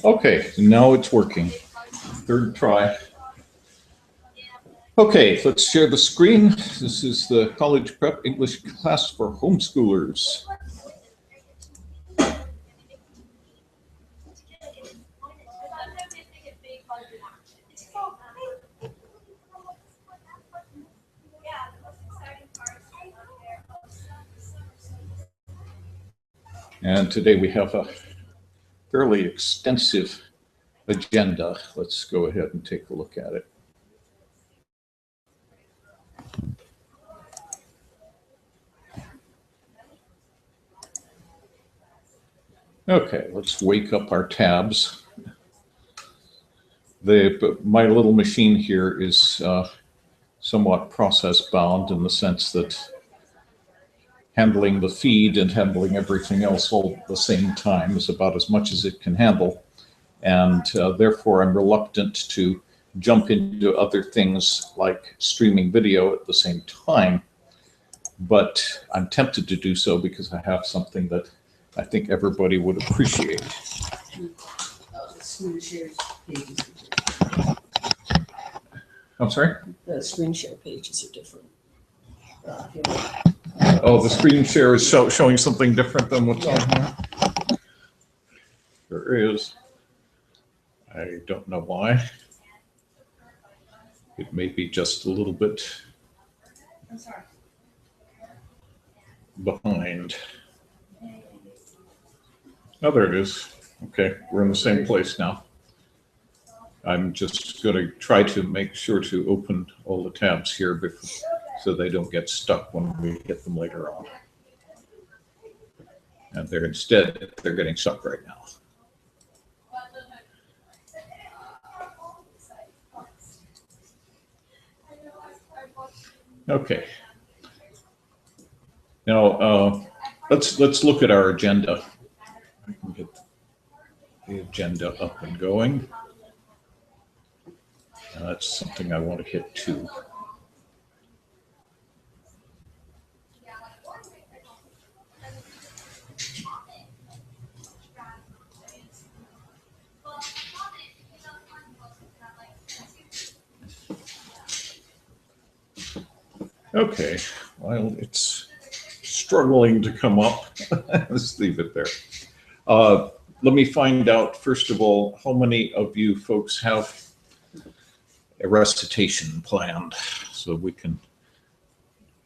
Okay, now it's working. Third try. Okay, let's share the screen. This is the College Prep English class for homeschoolers. And today we have a fairly extensive agenda. Let's go ahead and take a look at it. Okay, let's wake up our tabs. My little machine here is somewhat process bound in the sense that handling the feed and handling everything else all at the same time is about as much as it can handle. And therefore, I'm reluctant to jump into other things like streaming video at the same time. But I'm tempted to do so because I have something that I think everybody would appreciate. Screen share pages. I'm sorry? The screen share pages are different. Oh, the screen share is showing something different than what's on here. There is. I don't know why. It may be just a little bit behind. Oh, there it is. Okay, we're in the same place now. I'm just going to try to make sure to open all the tabs here before, so they don't get stuck when we hit them later on. And they're getting stuck right now. Okay. Now let's look at our agenda. I can get the agenda up and going. That's something I want to hit too. Okay, well, it's struggling to come up. Let's leave it there. Let me find out, first of all, how many of you folks have a recitation planned so we can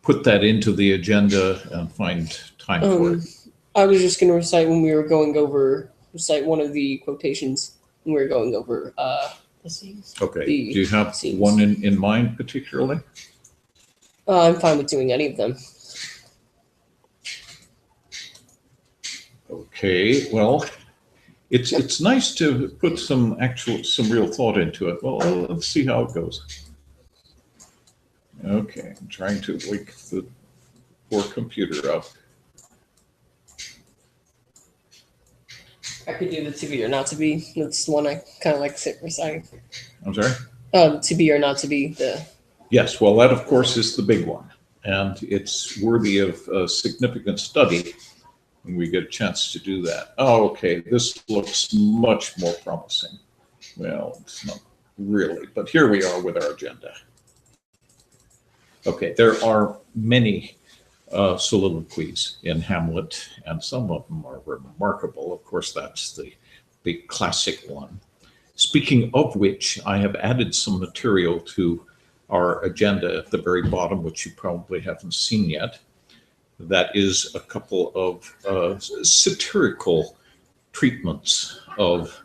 put that into the agenda and find time for it. I was just going to recite when we were going over, one of the quotations when we were going over the scenes. Okay, do you have scenes. One in mind particularly? I'm fine with doing any of them. Okay, well, it's nice to put some real thought into it. Well, let's see how it goes. Okay, I'm trying to wake the poor computer up. I could do the to be or not to be. That's the one I kind of like reciting. I'm sorry? To be or not to be. Yes, well, that of course is the big one, and it's worthy of a significant study when we get a chance to do that. Oh, okay, this looks much more promising. Well, it's not really, but here we are with our agenda. Okay, there are many soliloquies in Hamlet, and some of them are remarkable. Of course, that's the big classic one. Speaking of which, I have added some material to our agenda at the very bottom, which you probably haven't seen yet. That is a couple of satirical treatments of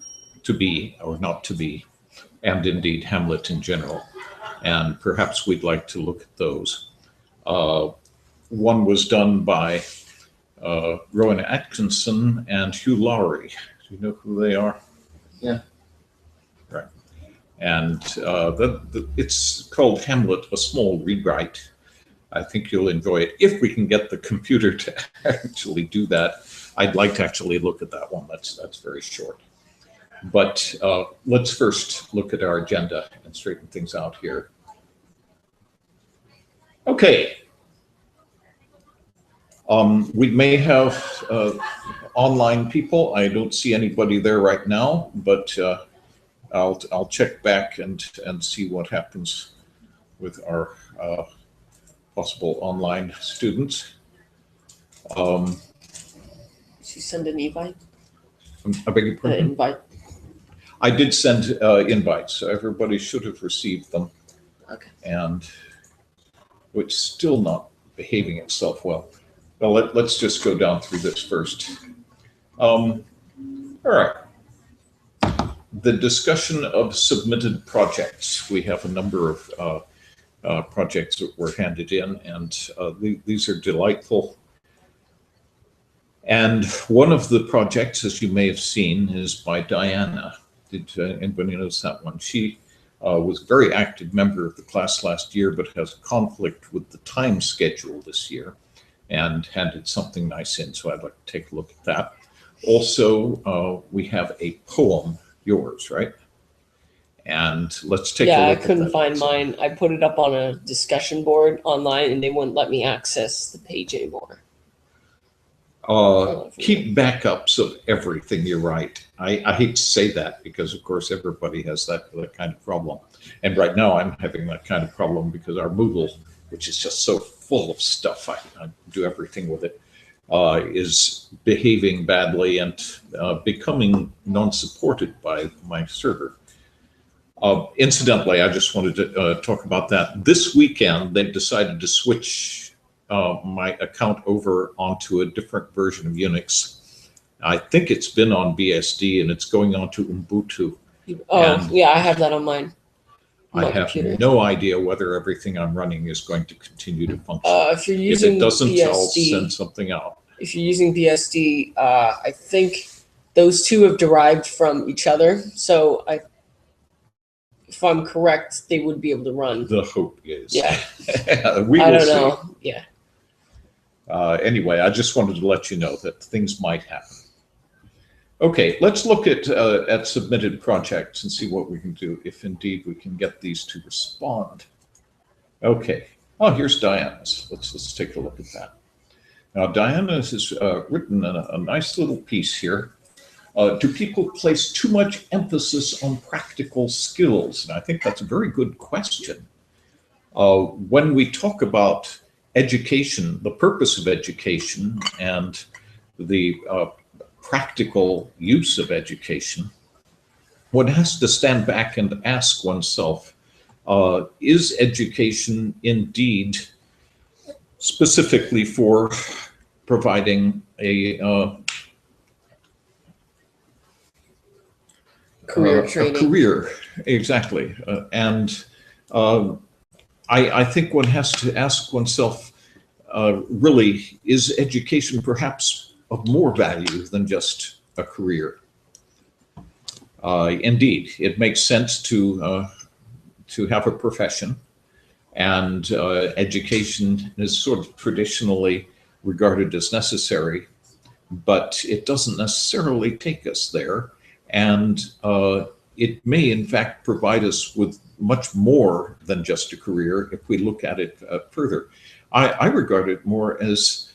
to be or not to be, and indeed Hamlet in general. And perhaps we'd like to look at those. One was done by Rowan Atkinson and Hugh Lowry. Do you know who they are? Yeah. Right. And it's called Hamlet, a small rewrite. I think you'll enjoy it. If we can get the computer to actually do that, I'd like to actually look at that one. That's very short. But let's first look at our agenda and straighten things out here. Okay. We may have online people. I don't see anybody there right now, but I'll check back and see what happens with our possible online students. Did you send an invite? I beg your pardon? Invite. I did send invites, so everybody should have received them. Okay. And it's still not behaving itself well. Well, let's just go down through this first. All right. The discussion of submitted projects. We have a number of projects that were handed in, and these are delightful. And one of the projects, as you may have seen, is by Diana. Did anybody notice that one? She was a very active member of the class last year, but has a conflict with the time schedule this year and handed something nice in. So I'd like to take a look at that. Also, we have a poem, yours, right? And let's take a look at that. Yeah, I couldn't find mine. I put it up on a discussion board online and they wouldn't let me access the page anymore. Keep backups of everything you write. I hate to say that because, of course, everybody has that kind of problem. And right now I'm having that kind of problem because our Moodle, which is just so full of stuff, I do everything with it, is behaving badly and becoming non-supported by my server. Incidentally, I just wanted to talk about that. This weekend, they've decided to switch my account over onto a different version of Unix. I think it's been on BSD and it's going on to Ubuntu. Oh, And yeah, I have that on mine. I have no idea whether everything I'm running is going to continue to function. If you're using if it doesn't, BSD, I'll send something out. If you're using BSD, I think those two have derived from each other. So if I'm correct, they would be able to run. The hope is. Yeah. We will I don't see. know. Yeah. Anyway, I just wanted to let you know that things might happen. Okay, let's look at submitted projects and see what we can do if indeed we can get these to respond. Okay. Oh, here's Diana's. Let's take a look at that. Now, Diana has written a nice little piece here. Do people place too much emphasis on practical skills? And I think that's a very good question. When we talk about education, the purpose of education and the practical use of education, one has to stand back and ask oneself, is education indeed specifically for providing a career training? A career, exactly. I think one has to ask oneself, really, is education perhaps of more value than just a career? Indeed, it makes sense to have a profession, and education is sort of traditionally regarded as necessary, but it doesn't necessarily take us there. And it may, in fact, provide us with much more than just a career if we look at it further. I regard it more as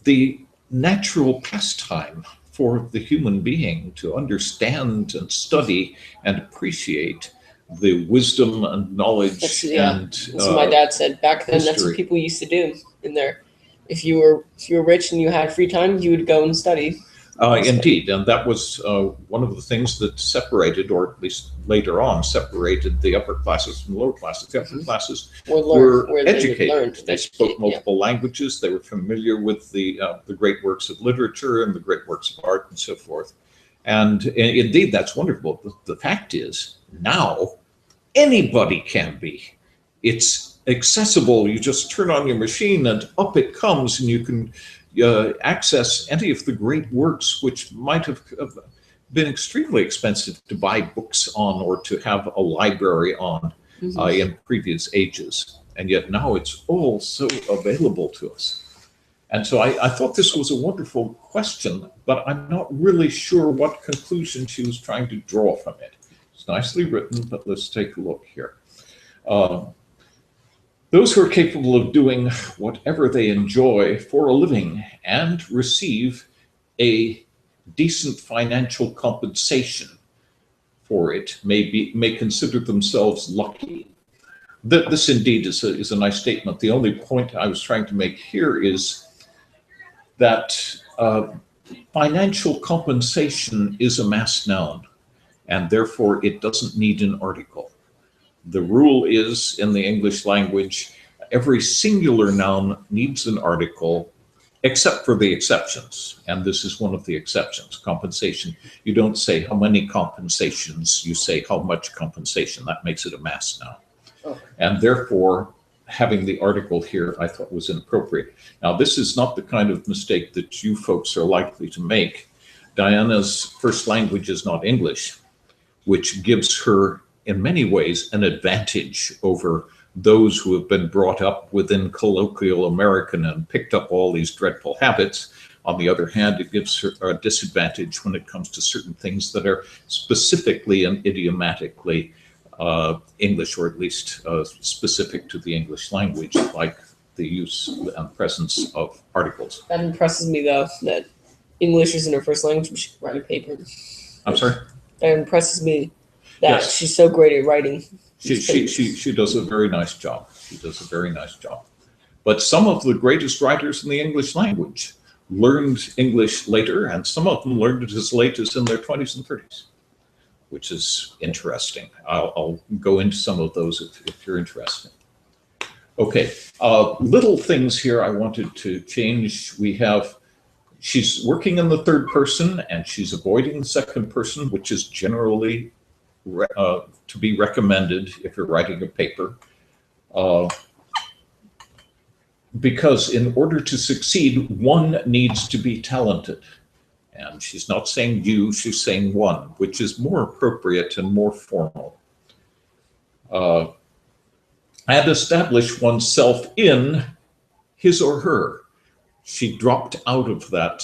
the natural pastime for the human being to understand and study and appreciate the wisdom and knowledge. That's what my dad said back then. History. That's what people used to do in there. If you were rich and you had free time, you would go and study. Indeed, and that was one of the things that separated, or at least later on, separated the upper classes from the lower classes. The upper classes were educated. They spoke multiple languages. They were familiar with the great works of literature and the great works of art and so forth. And indeed, that's wonderful. The fact is, now anybody can be. It's accessible. You just turn on your machine and up it comes, and you can access any of the great works which might have been extremely expensive to buy books on or to have a library on in previous ages. And yet now it's all so available to us. And so I thought this was a wonderful question, but I'm not really sure what conclusion she was trying to draw from it. It's nicely written, but let's take a look here. Those who are capable of doing whatever they enjoy for a living and receive a decent financial compensation for it may consider themselves lucky. This indeed is a nice statement. The only point I was trying to make here is that financial compensation is a mass noun, and therefore it doesn't need an article. The rule is, in the English language, every singular noun needs an article, except for the exceptions. And this is one of the exceptions, compensation. You don't say how many compensations, you say how much compensation. That makes it a mass noun. Oh. And therefore, having the article here, I thought was inappropriate. Now, this is not the kind of mistake that you folks are likely to make. Diana's first language is not English, which gives her, in many ways, an advantage over those who have been brought up within colloquial American and picked up all these dreadful habits. On the other hand, it gives her a disadvantage when it comes to certain things that are specifically and idiomatically English, or at least specific to the English language, like the use and presence of articles. That impresses me, though, that English isn't her first language. We should write a paper. I'm sorry? That impresses me that yes. She's so great at writing. She does a very nice job. She does a very nice job. But some of the greatest writers in the English language learned English later, and some of them learned it as late as in their 20s and 30s, which is interesting. I'll go into some of those if you're interested. Okay, little things here I wanted to change. She's working in the third person and she's avoiding the second person, which is generally to be recommended if you're writing a paper. Because in order to succeed, one needs to be talented. And she's not saying you, she's saying one, which is more appropriate and more formal. And establish oneself in his or her. She dropped out of that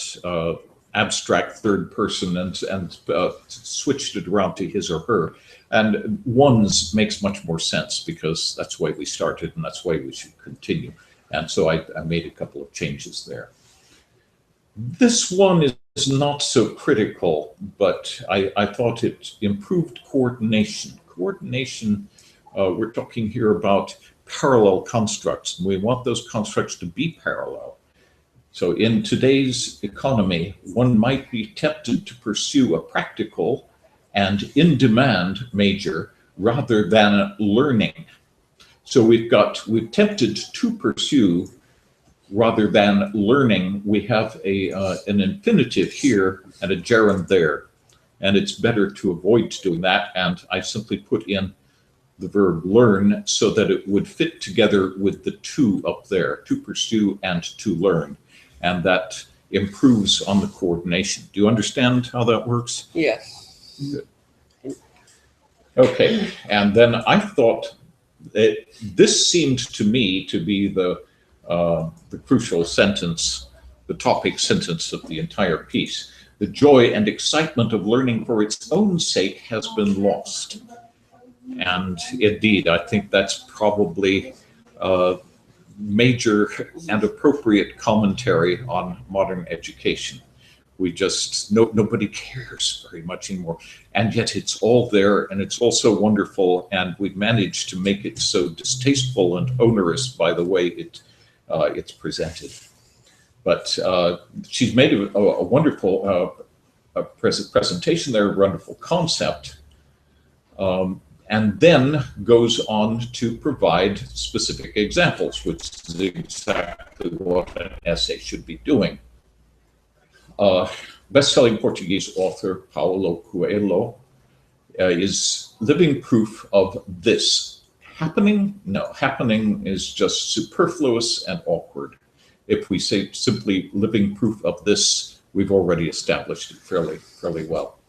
abstract third person and switched it around to his or her. And one's makes much more sense because that's the way we started and that's the way we should continue. And so I made a couple of changes there. This one is not so critical, but I thought it improved coordination. Coordination, we're talking here about parallel constructs, and we want those constructs to be parallel. So in today's economy, one might be tempted to pursue a practical and in-demand major rather than learning. So we've tempted to pursue rather than learning. We have an infinitive here and a gerund there, and it's better to avoid doing that. And I simply put in the verb learn so that it would fit together with the to up there, to pursue and to learn. And that improves on the coordination. Do you understand how that works? Yes. Good. Okay, and then I thought this seemed to me to be the crucial sentence, the topic sentence of the entire piece. The joy and excitement of learning for its own sake has been lost. And indeed, I think that's probably major and appropriate commentary on modern education. We just, nobody cares very much anymore. And yet it's all there and it's also wonderful. And we've managed to make it so distasteful and onerous by the way it's presented. But she's made a wonderful presentation there, a wonderful concept. And then goes on to provide specific examples, which is exactly what an essay should be doing. Best-selling Portuguese author Paulo Coelho is living proof of this. Happening? No, happening is just superfluous and awkward. If we say simply living proof of this, we've already established it fairly well.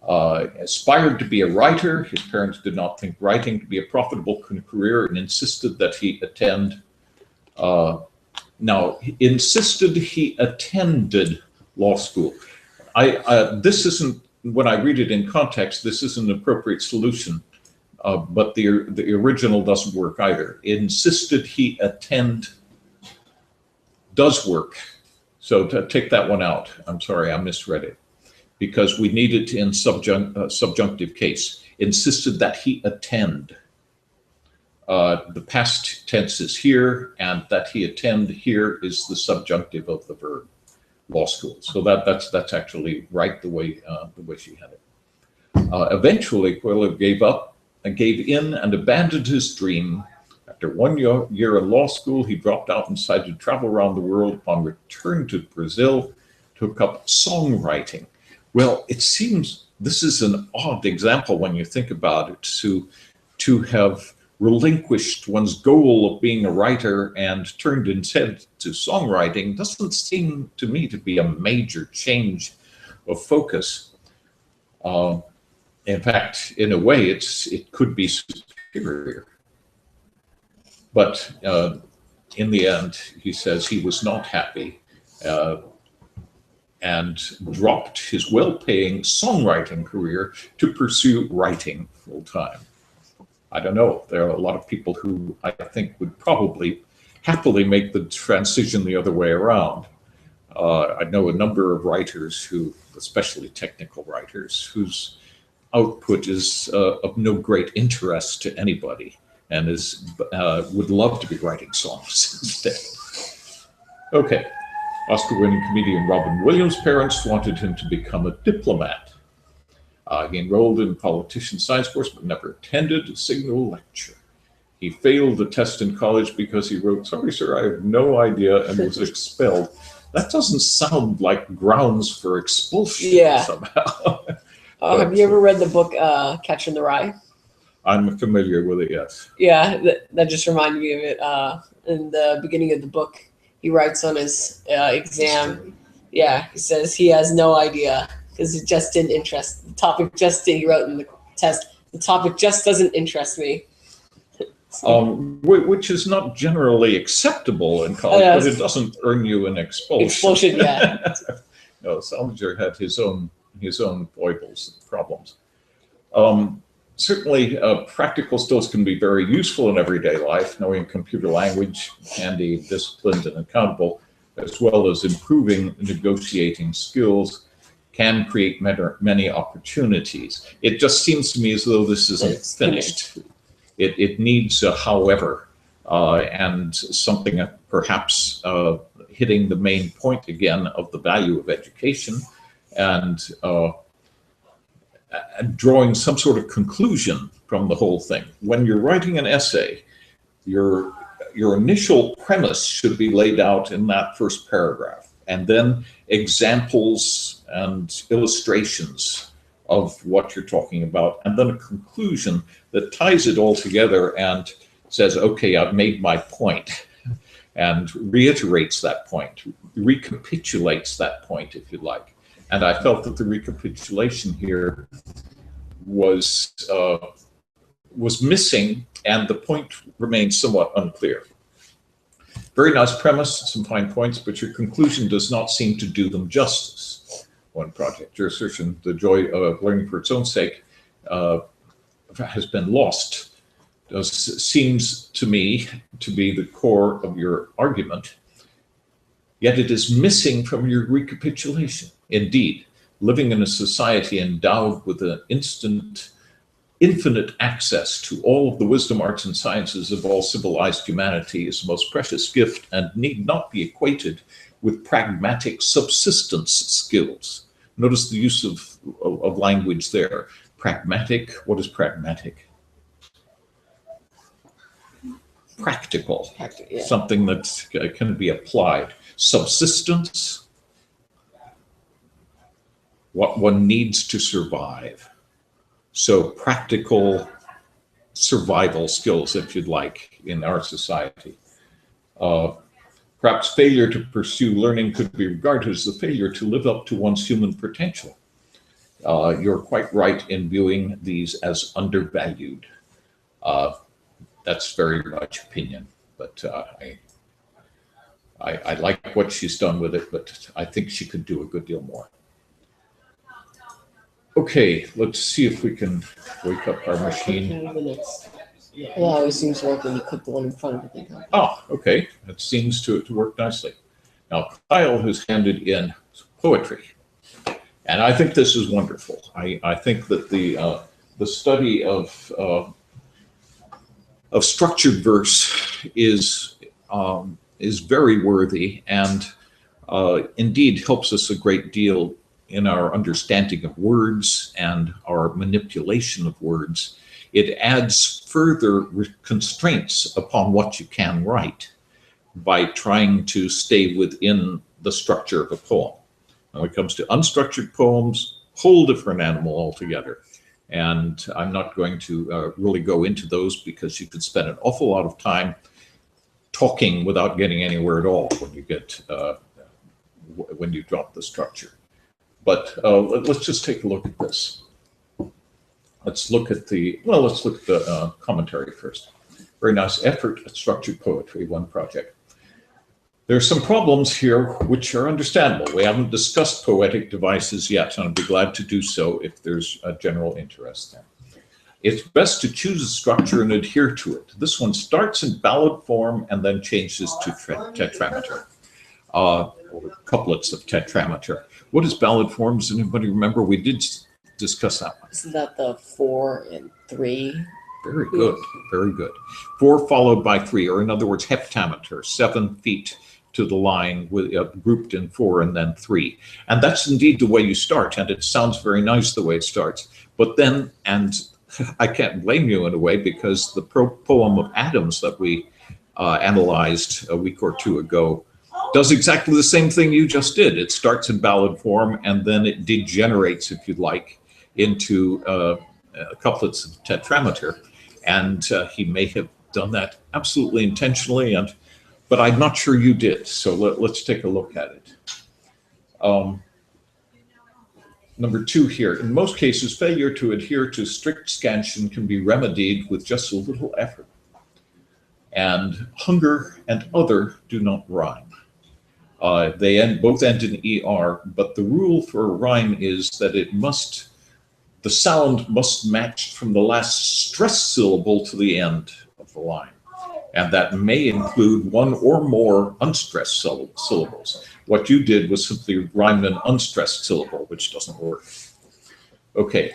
Aspired to be a writer. His parents did not think writing to be a profitable career and insisted that he attend. Insisted he attended law school. This isn't, when I read it in context, this is an appropriate solution. but the original doesn't work either. Insisted he attend does work. So to take that one out, I'm sorry, I misread it, because we need it in subjunctive case. Insisted that he attend. The past tense is here, and that he attend here is the subjunctive of the verb, law school. So that's actually right the way she had it. Eventually, Coelho gave in and abandoned his dream. After 1 year in law school, he dropped out and decided to travel around the world. Upon return to Brazil, took up songwriting. Well, it seems this is an odd example when you think about it, to have relinquished one's goal of being a writer and turned instead to songwriting doesn't seem to me to be a major change of focus. In fact, in a way, it could be superior. But in the end, he says he was not happy and dropped his well-paying songwriting career to pursue writing full-time. I don't know. There are a lot of people who I think would probably happily make the transition the other way around. I know a number of writers who, especially technical writers, whose output is of no great interest to anybody, and would love to be writing songs instead. Okay, Oscar-winning comedian Robin Williams' parents wanted him to become a diplomat. He enrolled in politician science course, but never attended a single lecture. He failed the test in college because he wrote, "Sorry, sir, I have no idea," and was expelled. That doesn't sound like grounds for expulsion somehow. Have you ever read the book Catcher in the Rye? I'm familiar with it, yes. Yeah, that just reminded me of it. In the beginning of the book, he writes on his exam. Yeah, he says he has no idea because it just didn't interest. The topic he wrote in the test, the topic just doesn't interest me. Which is not generally acceptable in college, but it doesn't earn you an expulsion. Expulsion, yeah. No, Salinger had his own foibles and problems. Certainly, practical skills can be very useful in everyday life. Knowing computer language can be disciplined and accountable, as well as improving negotiating skills, can create many opportunities. It just seems to me as though this isn't finished. It needs a however, and something perhaps hitting the main point again of the value of education, and drawing some sort of conclusion from the whole thing. When you're writing an essay, your initial premise should be laid out in that first paragraph, and then examples and illustrations of what you're talking about, and then a conclusion that ties it all together and says, okay, I've made my point, and reiterates that point, recapitulates that point, if you like. And I felt that the recapitulation here was missing, and the point remains somewhat unclear. Very nice premise, some fine points, but your conclusion does not seem to do them justice. One project, your assertion, the joy of learning for its own sake, has been lost. Seems to me to be the core of your argument, yet it is missing from your recapitulation. Indeed, living in a society endowed with an infinite access to all of the wisdom, arts, and sciences of all civilized humanity is the most precious gift and need not be equated with pragmatic subsistence skills. Notice the use of language there. Pragmatic, what is pragmatic? Practical, yeah. Something that can be applied. Subsistence, what one needs to survive. So practical survival skills, if you'd like, in our society. Perhaps failure to pursue learning could be regarded as the failure to live up to one's human potential. You're quite right in viewing these as undervalued. That's very much opinion, but I like what she's done with it, but I think she could do a good deal more. Okay, let's see if we can wake up our machine. Yeah, it always seems to work when you click the one in front of it. Ah, okay, that seems to work nicely. Now, Kyle has handed in poetry, and I think this is wonderful. I think that the study of structured verse is very worthy, and indeed helps us a great deal in our understanding of words and our manipulation of words. It adds further constraints upon what you can write by trying to stay within the structure of a poem. When it comes to unstructured poems, whole different animal altogether. And I'm not going to really go into those because you could spend an awful lot of time talking without getting anywhere at all when you get when you drop the structure. But let's just take a look at this. Let's look at the commentary first. Very nice effort at structured poetry, one project. There's some problems here which are understandable. We haven't discussed poetic devices yet, and I'd be glad to do so if there's a general interest there. It's best to choose a structure and adhere to it. This one starts in ballad form and then changes to tetrameter, or couplets of tetrameter. What is ballad form? Does anybody remember? We did discuss that one. Isn't that the 4 and 3? Very good, very good. 4 followed by 3, or in other words, heptameter, 7 feet to the line, with grouped in 4 and then 3. And that's indeed the way you start, and it sounds very nice the way it starts. But then, and I can't blame you in a way, because the poem of Adams that we analyzed a week or two ago does exactly the same thing you just did. It starts in ballad form, and then it degenerates, if you like, into couplets of tetrameter. And he may have done that absolutely intentionally, but I'm not sure you did. So let's take a look at it. Number 2 here. In most cases, failure to adhere to strict scansion can be remedied with just a little effort. And hunger and other do not rhyme. They both end in ER, but the rule for a rhyme is that the sound must match from the last stressed syllable to the end of the line. And that may include one or more unstressed syllables. What you did was simply rhyme an unstressed syllable, which doesn't work. Okay,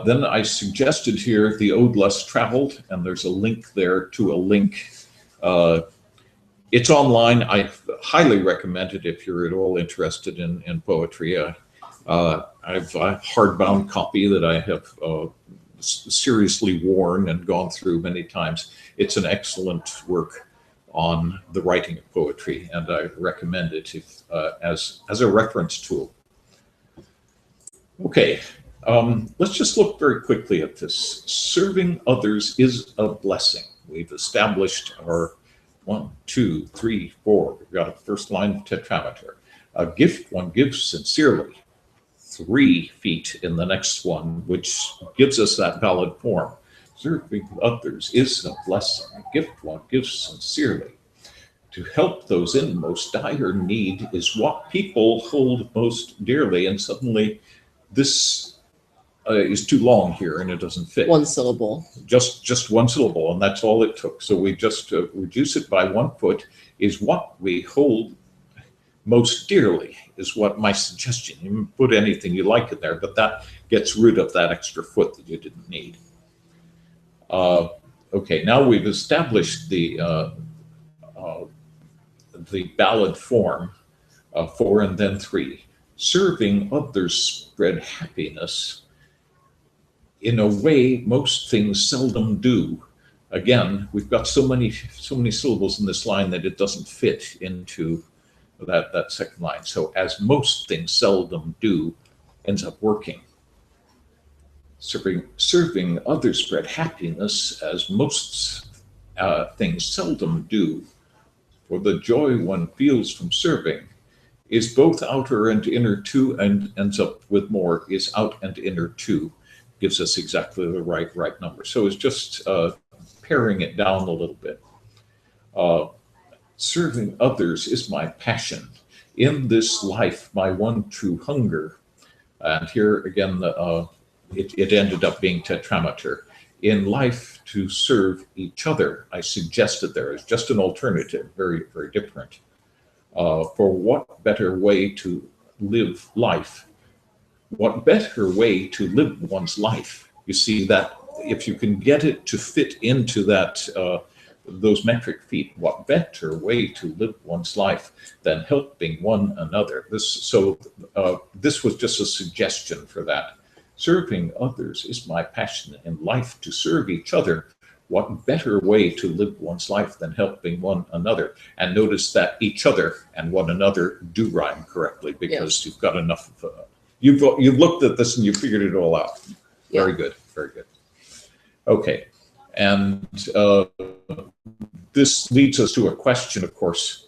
then I suggested here the Ode Less Traveled, and there's a link there to a link. It's online. I highly recommend it if you're at all interested in poetry. I have a hardbound copy that I have seriously worn and gone through many times. It's an excellent work on the writing of poetry, and I recommend it as a reference tool. Okay, let's just look very quickly at this. Serving others is a blessing. We've established our 1, 2, 3, 4. We've got a first line of tetrameter. A gift one gives sincerely. 3 feet in the next one, which gives us that valid form. Serving others is a blessing. A gift one gives sincerely. To help those in most dire need is what people hold most dearly. And suddenly this is too long here and it doesn't fit. 1 syllable. Just 1 syllable, and that's all it took. So we just reduce it by 1 foot. Is what we hold most dearly is what my suggestion. You can put anything you like in there, but that gets rid of that extra foot that you didn't need. Okay, now we've established the ballad form, 4 and then 3. Serving others spread happiness in a way most things seldom do. Again, we've got so many syllables in this line that it doesn't fit into that second line. So as most things seldom do ends up working. Serving others spread happiness as most things seldom do. For the joy one feels from serving is both outer and inner too, and ends up with more, is out and inner too. Gives us exactly the right number. So it's just paring it down a little bit. Serving others is my passion. In this life, my one true hunger. And here again, it ended up being tetrameter. In life, to serve each other, I suggested there is just an alternative, very, very different. For what better way to live life? What better way to live one's life? You see that if you can get it to fit into that those metric feet, what better way to live one's life than helping one another? This was just a suggestion for that. Serving others is my passion in life, to serve each other. What better way to live one's life than helping one another? And notice that each other and one another do rhyme correctly, because you've got enough of you've looked at this and you figured it all out. Very good, very good. Okay, and this leads us to a question, of course.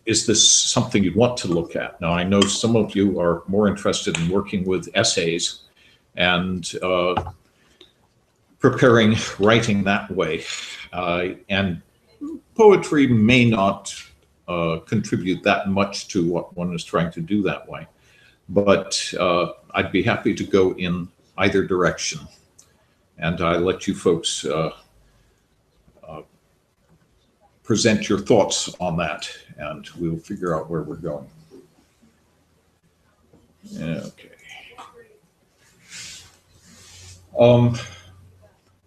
Is this something you'd want to look at? Now, I know some of you are more interested in working with essays and preparing writing that way. And poetry may not contribute that much to what one is trying to do that way. But I'd be happy to go in either direction. And I let you folks present your thoughts on that, and we'll figure out where we're going. Okay.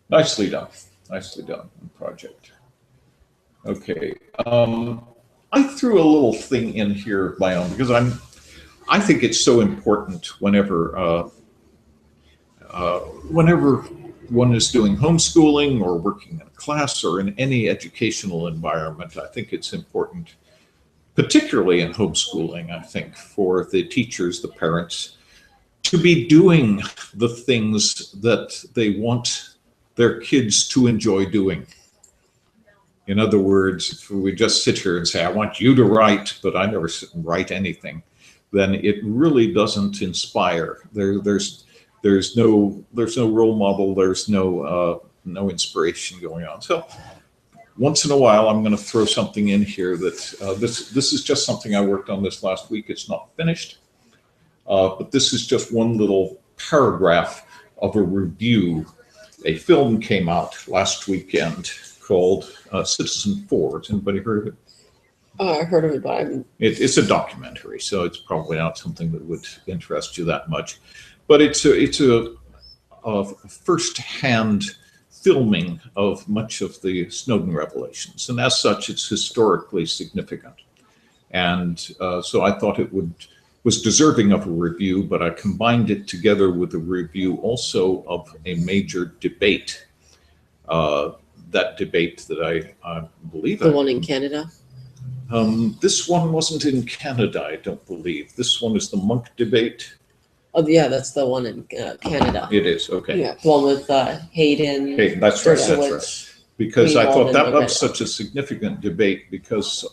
Nicely done. Nicely done, project. Okay. I threw a little thing in here of my own because I think it's so important whenever one is doing homeschooling or working in a class or in any educational environment. I think it's important, particularly in homeschooling, I think, for the teachers, the parents, to be doing the things that they want their kids to enjoy doing. In other words, if we just sit here and say, I want you to write, but I never sit and write anything, then it really doesn't inspire. There's no role model. There's no inspiration going on. So once in a while, I'm going to throw something in here that this is just something I worked on this last week. It's not finished, but this is just one little paragraph of a review. A film came out last weekend called Citizen 4. Has anybody heard of it? I heard of it, but I haven't. It's a documentary, so it's probably not something that would interest you that much. But it's a first-hand filming of much of the Snowden revelations, and as such, it's historically significant. And so I thought it was deserving of a review, but I combined it together with a review also of a major debate. That debate that I believe the one in Canada. This one wasn't in Canada, I don't believe. This one is the Monk debate. Oh, yeah, that's the one in Canada. It is, okay. Yeah, the one with Hayden. Okay, that's right, that's right. Because I thought that was such a significant debate because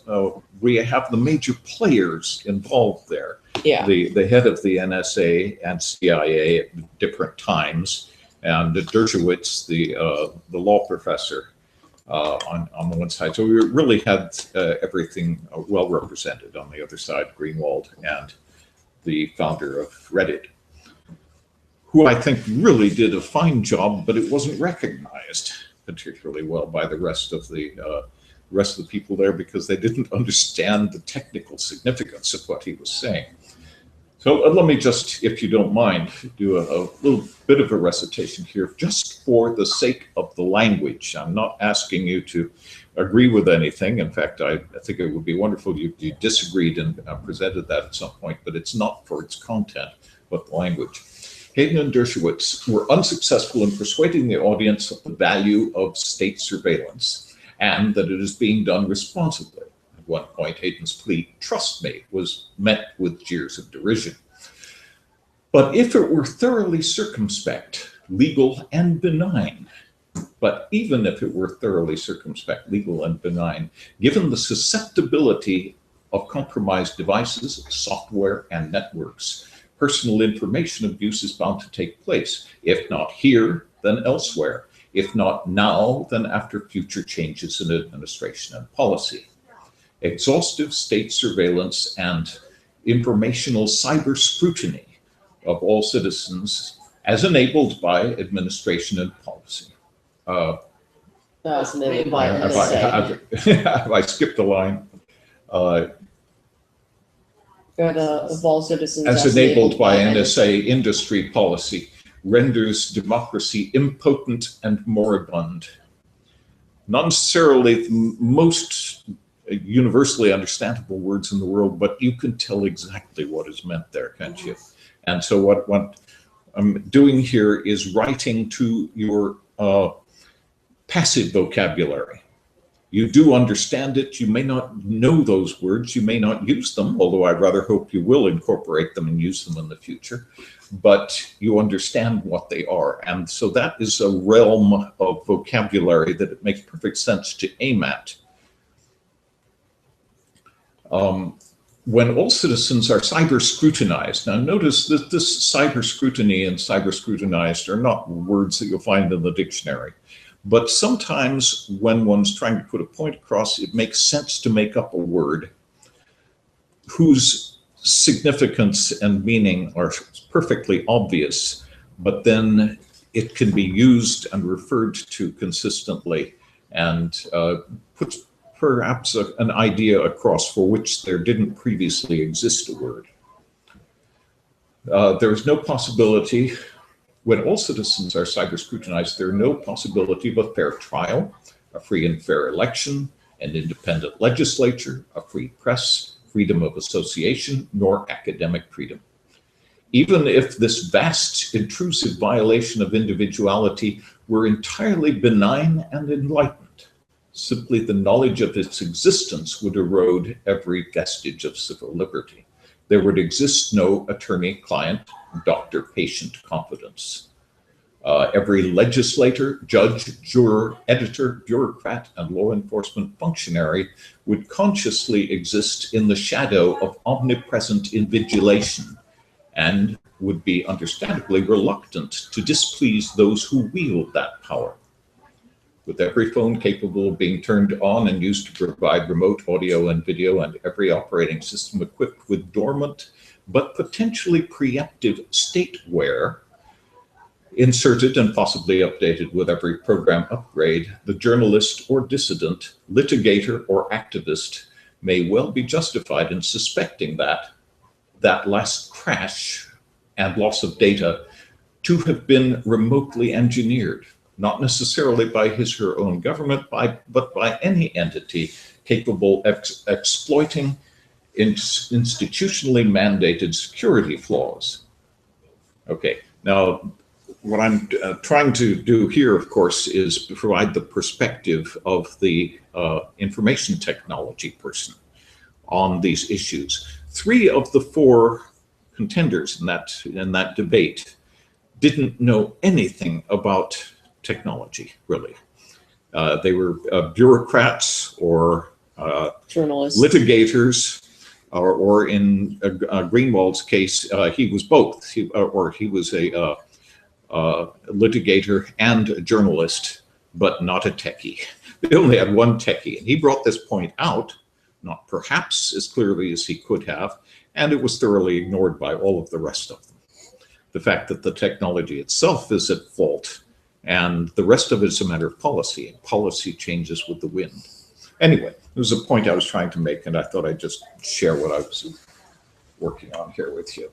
we have the major players involved there. Yeah. The head of the NSA and CIA at different times, and Dershowitz, the law professor, on the one side. So we really had everything well represented. On the other side, Greenwald and the founder of Reddit, who I think really did a fine job, but it wasn't recognized particularly well by the rest of the people there because they didn't understand the technical significance of what he was saying. So let me just, if you don't mind, do a little bit of a recitation here, just for the sake of the language. I'm not asking you to agree with anything. In fact, I think it would be wonderful if you disagreed and presented that at some point, but it's not for its content, but the language. Hayden and Dershowitz were unsuccessful in persuading the audience of the value of state surveillance and that it is being done responsibly. At one point, Hayden's plea, "Trust me," was met with jeers of derision. But if it were thoroughly circumspect, legal, and benign, but even if it were thoroughly circumspect, legal, and benign, given the susceptibility of compromised devices, software, and networks, personal information abuse is bound to take place. If not here, then elsewhere. If not now, then after future changes in administration and policy. Exhaustive state surveillance and informational cyber scrutiny of all citizens as enabled by administration and policy. That's enabled by Have NSA. have I skipped a line? Of all citizens As enabled by NSA industry policy, renders democracy impotent and moribund. Not necessarily the most universally understandable words in the world, but you can tell exactly what is meant there, can't you? And so what I'm doing here is writing to your passive vocabulary. You do understand it. You may not know those words. You may not use them, although I rather hope you will incorporate them and use them in the future. But you understand what they are. And so that is a realm of vocabulary that it makes perfect sense to aim at. When all citizens are cyber scrutinized, now notice that this cyber scrutiny and cyber scrutinized are not words that you'll find in the dictionary. But sometimes when one's trying to put a point across, it makes sense to make up a word whose significance and meaning are perfectly obvious, but then it can be used and referred to consistently and puts perhaps an idea across for which there didn't previously exist a word. There is no possibility. When all citizens are cyber scrutinized, there is no possibility of a fair trial, a free and fair election, an independent legislature, a free press, freedom of association, nor academic freedom. Even if this vast, intrusive violation of individuality were entirely benign and enlightened, simply the knowledge of its existence would erode every vestige of civil liberty. There would exist no attorney-client, doctor-patient confidence. Every legislator, judge, juror, editor, bureaucrat, and law enforcement functionary would consciously exist in the shadow of omnipresent invigilation and would be understandably reluctant to displease those who wield that power. With every phone capable of being turned on and used to provide remote audio and video, and every operating system equipped with dormant but potentially preemptive stateware, inserted and possibly updated with every program upgrade, the journalist or dissident, litigator or activist may well be justified in suspecting that last crash and loss of data to have been remotely engineered, not necessarily by his or her own government, but by any entity capable of exploiting institutionally mandated security flaws. Okay, now what I'm trying to do here, of course, is provide the perspective of the information technology person on these issues. 3 of the 4 contenders in that debate didn't know anything about technology, really. They were bureaucrats or journalists, litigators, or in Greenwald's case, he was both. He was a litigator and a journalist, but not a techie. They only had one techie, and he brought this point out, not perhaps as clearly as he could have, and it was thoroughly ignored by all of the rest of them. The fact that the technology itself is at fault, and the rest of it is a matter of policy, and policy changes with the wind. Anyway, it was a point I was trying to make, and I thought I'd just share what I was working on here with you.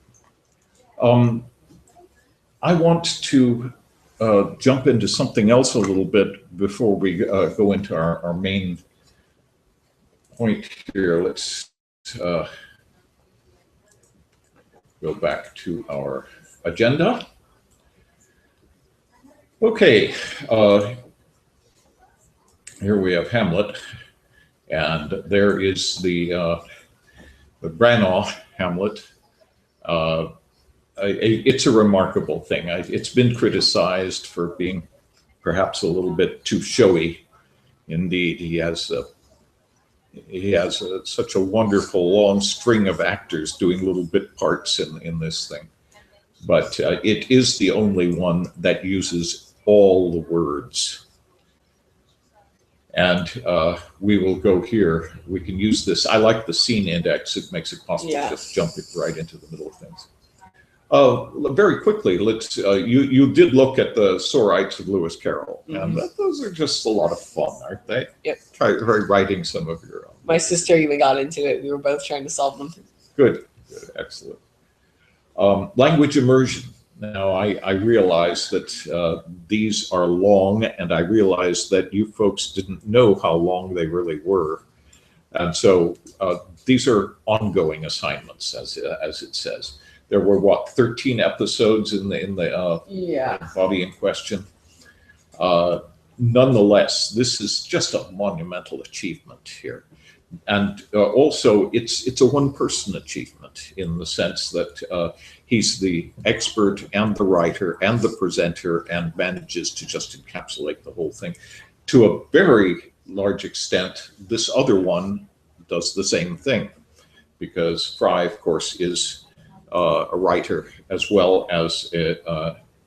I want to jump into something else a little bit before we go into our main point here. Let's go back to our agenda. Okay, here we have Hamlet, and there is the Branagh Hamlet. It's a remarkable thing. It's been criticized for being perhaps a little bit too showy. Indeed, he has such a wonderful long string of actors doing little bit parts in this thing. But it is the only one that uses all the words. And we will go here. We can use this. I like the scene index. It makes it possible to just jump it right into the middle of things. Very quickly, let's. You did look at the Sorites of Lewis Carroll, and those are just a lot of fun, aren't they? Yep. Try writing some of your own. My sister even got into it. We were both trying to solve them. Good. Excellent. Language immersion. Now, I realize that these are long, and I realize that you folks didn't know how long they really were. And so these are ongoing assignments, as it says. There were, what, 13 episodes in the body in question. Nonetheless, this is just a monumental achievement here. And also, it's a one-person achievement in the sense that he's the expert and the writer and the presenter and manages to just encapsulate the whole thing. To a very large extent, this other one does the same thing, because Fry, of course, is a writer as well as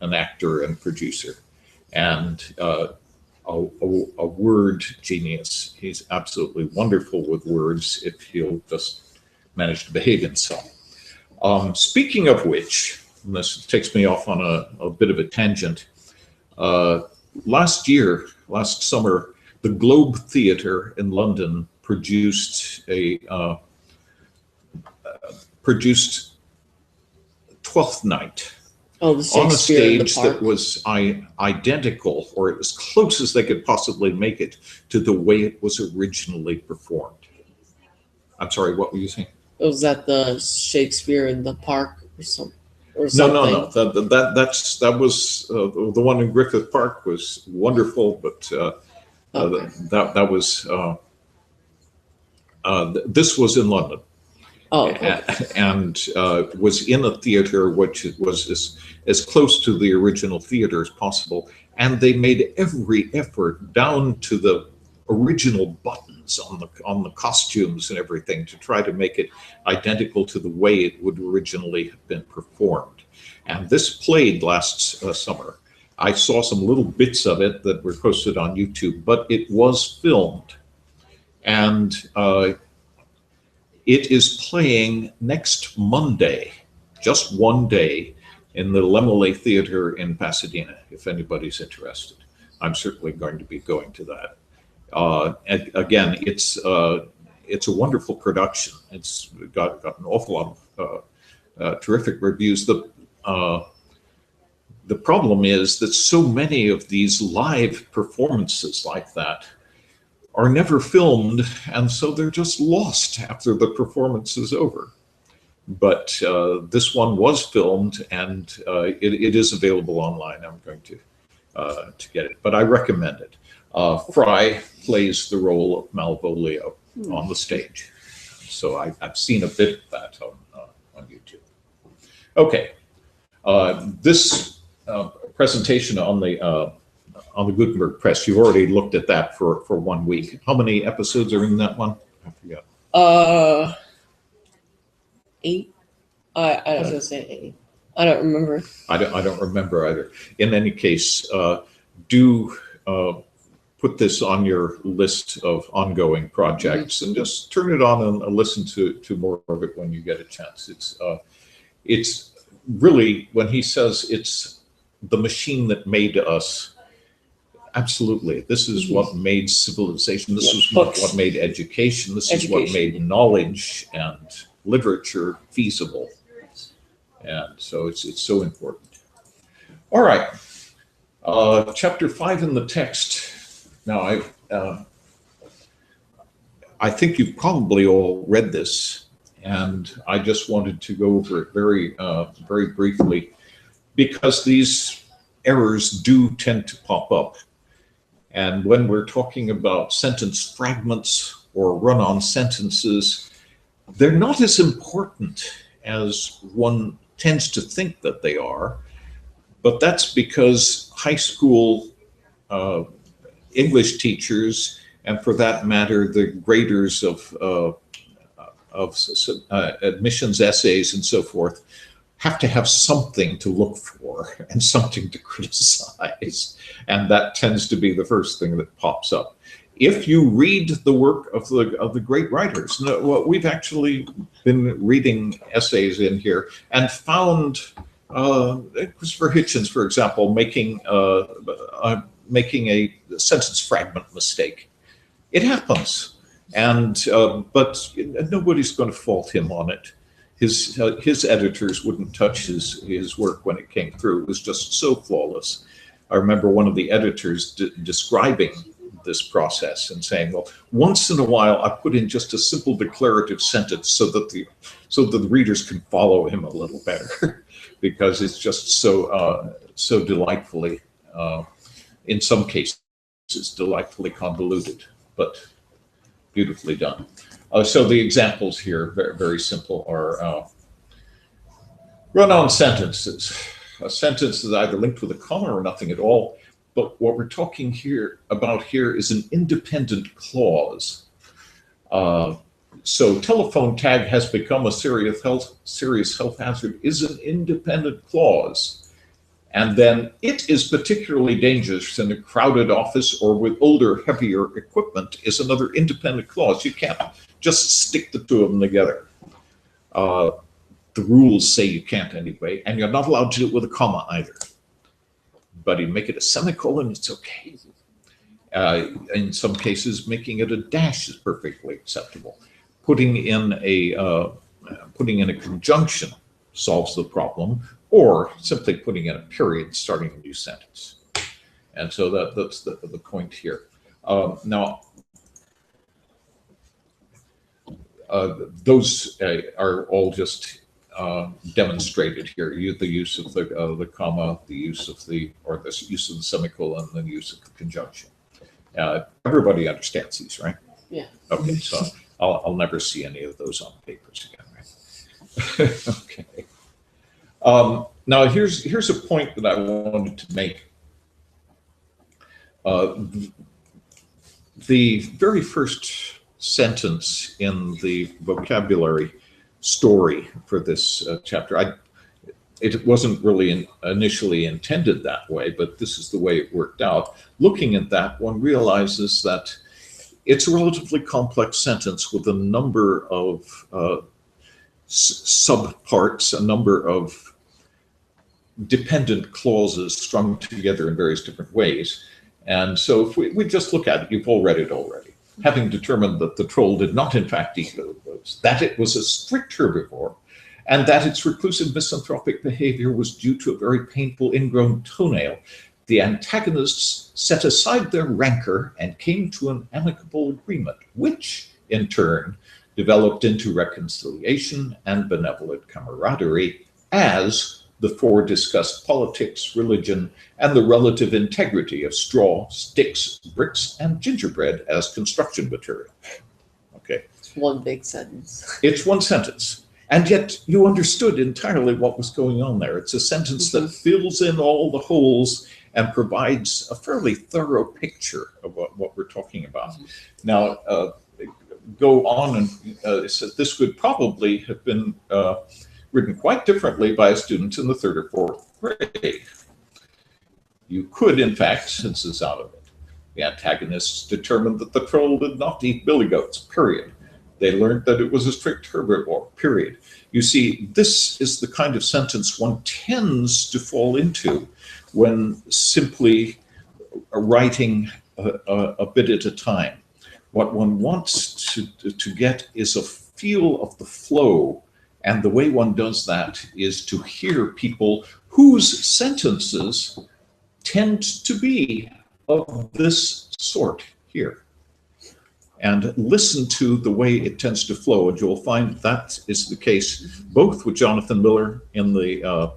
an actor and producer, and a word genius. He's absolutely wonderful with words if he'll just manage to behave himself. Speaking of which, and this takes me off on a bit of a tangent. Last summer, the Globe Theatre in London produced Twelfth Night on a stage that was identical, or as close as they could possibly make it, to the way it was originally performed. I'm sorry, what were you saying? Was that the Shakespeare in the Park or something? No. That was the one in Griffith Park was wonderful, but that was this was in London. Oh, okay. And was in a theater which was as close to the original theater as possible, and they made every effort down to the original buttons on the costumes and everything to try to make it identical to the way it would originally have been performed. And this played last summer. I saw some little bits of it that were posted on YouTube, but it was filmed, and it is playing next Monday, just one day, in the Lemley Theater in Pasadena, if anybody's interested. I'm certainly going to be going to that. And again, it's a wonderful production. It's got an awful lot of terrific reviews. The problem is that so many of these live performances like that are never filmed, and so they're just lost after the performance is over. But this one was filmed, and it is available online. I'm going to get it, but I recommend it. Fry plays the role of Malvolio on the stage, so I've seen a bit of that on YouTube. Okay, this presentation on the Gutenberg Press, you've already looked at that for 1 week. How many episodes are in that one? I forget. 8. I was gonna say 8. I don't remember. I don't remember either. In any case, do put this on your list of ongoing projects and just turn it on and listen to more of it when you get a chance. It's really, when he says it's the machine that made us, absolutely. This is what made civilization. This is what made education. This is what made knowledge and literature feasible. And so it's so important. All right. Chapter 5 in the text. Now, I think you've probably all read this, and I just wanted to go over it very, very briefly, because these errors do tend to pop up. And when we're talking about sentence fragments or run-on sentences, they're not as important as one tends to think that they are, but that's because high school English teachers, and for that matter, the graders of admissions essays and so forth, have to have something to look for and something to criticize. And that tends to be the first thing that pops up. if you read the work of the great writers, well, we've actually been reading essays in here and found Christopher Hitchens, for example, making a sentence fragment mistake. It happens, and but nobody's going to fault him on it. His editors wouldn't touch his work when it came through. It was just so flawless. I remember one of the editors describing this process and saying, well, once in a while I put in just a simple declarative sentence so that the readers can follow him a little better, because it's just so delightfully, in some cases, delightfully convoluted, but beautifully done. So the examples here, very, very simple, are run-on sentences. A sentence is either linked with a comma or nothing at all. But what we're talking about here is an independent clause. So telephone tag has become a serious health hazard is an independent clause. And then it is particularly dangerous in a crowded office or with older, heavier equipment is another independent clause. You can't just stick the two of them together. The rules say you can't anyway, and you're not allowed to do it with a comma either. But you make it a semicolon, it's okay. In some cases, making it a dash is perfectly acceptable. Putting in a conjunction solves the problem, or simply putting in a period, starting a new sentence. And so that's the point here. Now, those are all just demonstrated here. The use of the comma, the use of the semicolon, and the use of the conjunction. Everybody understands these, right? Yeah. Okay, so I'll never see any of those on papers again, right? Okay. Now here's a point that I wanted to make. The very first sentence in the vocabulary story for this chapter, it wasn't really initially intended that way, but this is the way it worked out. Looking at that, one realizes that it's a relatively complex sentence with a number of subparts, a number of dependent clauses strung together in various different ways. And so if we just look at it, you've all read it already. Having determined that the troll did not in fact eat little goats, that it was a strict herbivore, and that its reclusive misanthropic behavior was due to a very painful ingrown toenail, the antagonists set aside their rancor and came to an amicable agreement, which, in turn, developed into reconciliation and benevolent camaraderie as the four discussed politics, religion, and the relative integrity of straw, sticks, bricks, and gingerbread as construction material. Okay. One big sentence. It's one sentence. And yet you understood entirely what was going on there. It's a sentence that fills in all the holes and provides a fairly thorough picture of what we're talking about. Now, go on and said this would probably have been written quite differently by students in the 3rd or 4th grade. You could, in fact, sense out of it. The antagonists determined that the troll did not eat billy goats, period. They learned that it was a strict herbivore, period. You see, this is the kind of sentence one tends to fall into when simply writing a bit at a time. What one wants to get is a feel of the flow, and the way one does that is to hear people whose sentences tend to be of this sort here, and listen to the way it tends to flow. And you'll find that is the case both with Jonathan Miller in The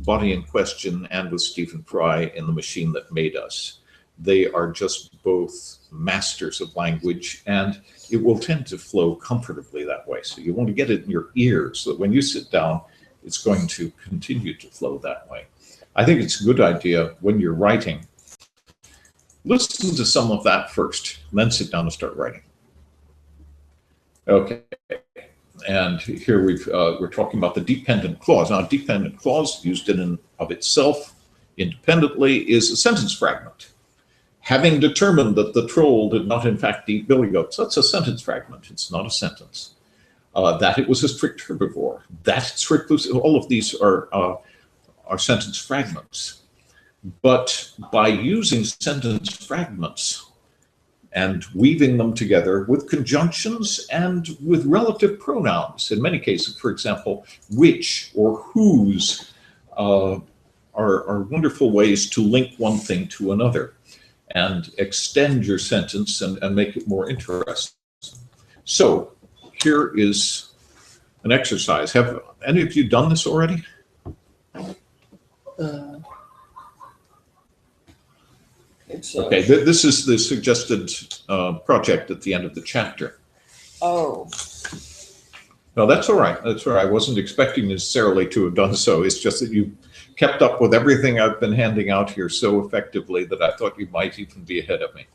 Body in Question and with Stephen Fry in The Machine That Made Us. They are just both masters of language, and it will tend to flow comfortably that way. So you want to get it in your ears so that when you sit down, it's going to continue to flow that way. I think it's a good idea when you're writing, listen to some of that first, and then sit down and start writing. Okay, and here we're talking about the dependent clause. Now, a dependent clause used in and of itself independently is a sentence fragment. Having determined that the troll did not in fact eat billy goats, that's a sentence fragment. It's not a sentence. That it was a strict herbivore. That strict, all of these are sentence fragments. But by using sentence fragments and weaving them together with conjunctions and with relative pronouns, in many cases, for example, which or whose, are wonderful ways to link one thing to another and extend your sentence and make it more interesting. So here is an exercise. Have any of you done this already? So. Okay, this is the suggested project at the end of the chapter. Oh. No, that's all right. That's all right. I wasn't expecting necessarily to have done so. It's just that you kept up with everything I've been handing out here so effectively that I thought you might even be ahead of me.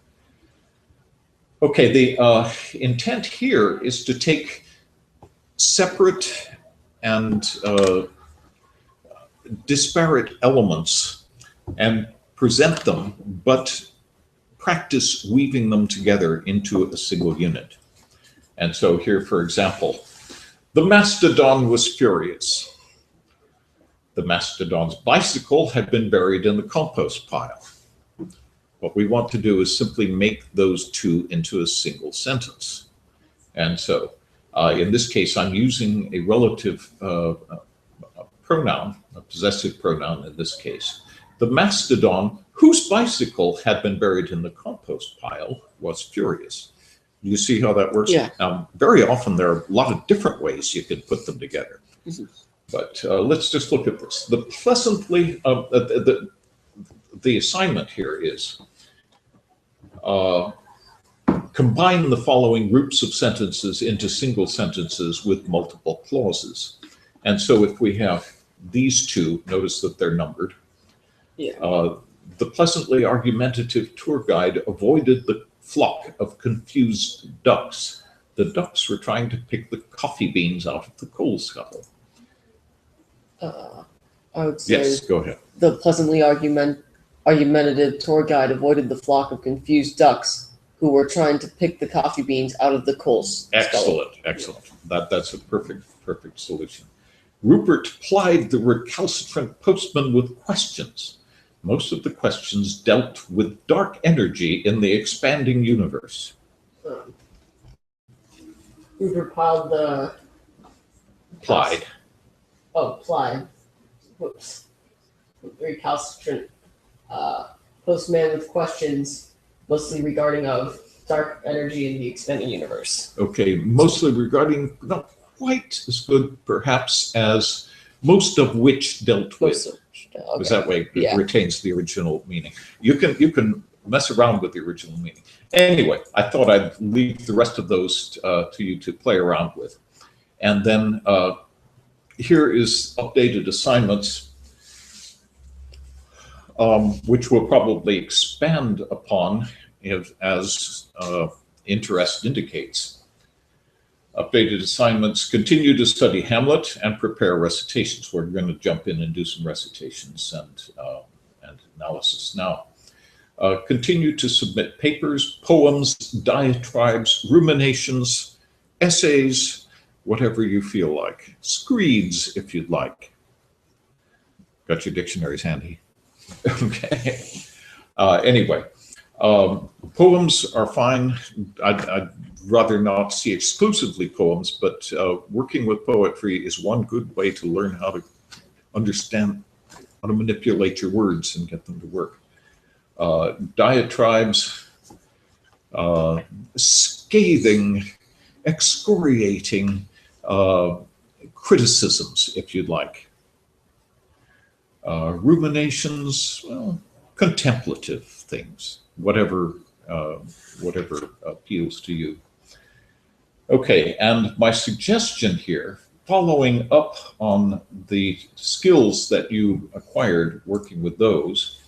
Okay, the intent here is to take separate and disparate elements and present them, but practice weaving them together into a single unit. And so here, for example, the mastodon was furious. The mastodon's bicycle had been buried in the compost pile. What we want to do is simply make those two into a single sentence. And so in this case, I'm using a relative pronoun, a possessive pronoun in this case. The mastodon, whose bicycle had been buried in the compost pile, was furious. You see how that works? Yeah. Very often there are a lot of different ways you could put them together. Mm-hmm. But let's just look at this. The pleasantly, the assignment here is combine the following groups of sentences into single sentences with multiple clauses. And so if we have these two, notice that they're numbered. Yeah. The pleasantly argumentative tour guide avoided the flock of confused ducks. The ducks were trying to pick the coffee beans out of the coal scuttle. I would say yes, go ahead. The pleasantly argumentative tour guide avoided the flock of confused ducks who were trying to pick the coffee beans out of the coal scuttle. Excellent. That's a perfect solution. Rupert plied the recalcitrant postman with questions. Most of the questions dealt with dark energy in the expanding universe. Rupert plied the... Plied. Oh, plied. Whoops. Recalcitrant postman with questions, mostly regarding of dark energy in the expanding universe. Okay, mostly regarding, not quite as good perhaps as most of which dealt with. Okay. Because that way it retains the original meaning. You can mess around with the original meaning. Anyway, I thought I'd leave the rest of those to you to play around with. And then here is updated assignments, which we'll probably expand upon as interest indicates. Updated assignments: continue to study Hamlet and prepare recitations. We're going to jump in and do some recitations and analysis now. Continue to submit papers, poems, diatribes, ruminations, essays, whatever you feel like. Screeds, if you'd like. Got your dictionaries handy? Okay. Anyway, poems are fine. I'd rather not see exclusively poems, but working with poetry is one good way to learn how to understand, how to manipulate your words and get them to work. Diatribes, scathing, excoriating criticisms, if you'd like. Ruminations, well, contemplative things, whatever appeals to you. Okay, and my suggestion here, following up on the skills that you acquired working with those,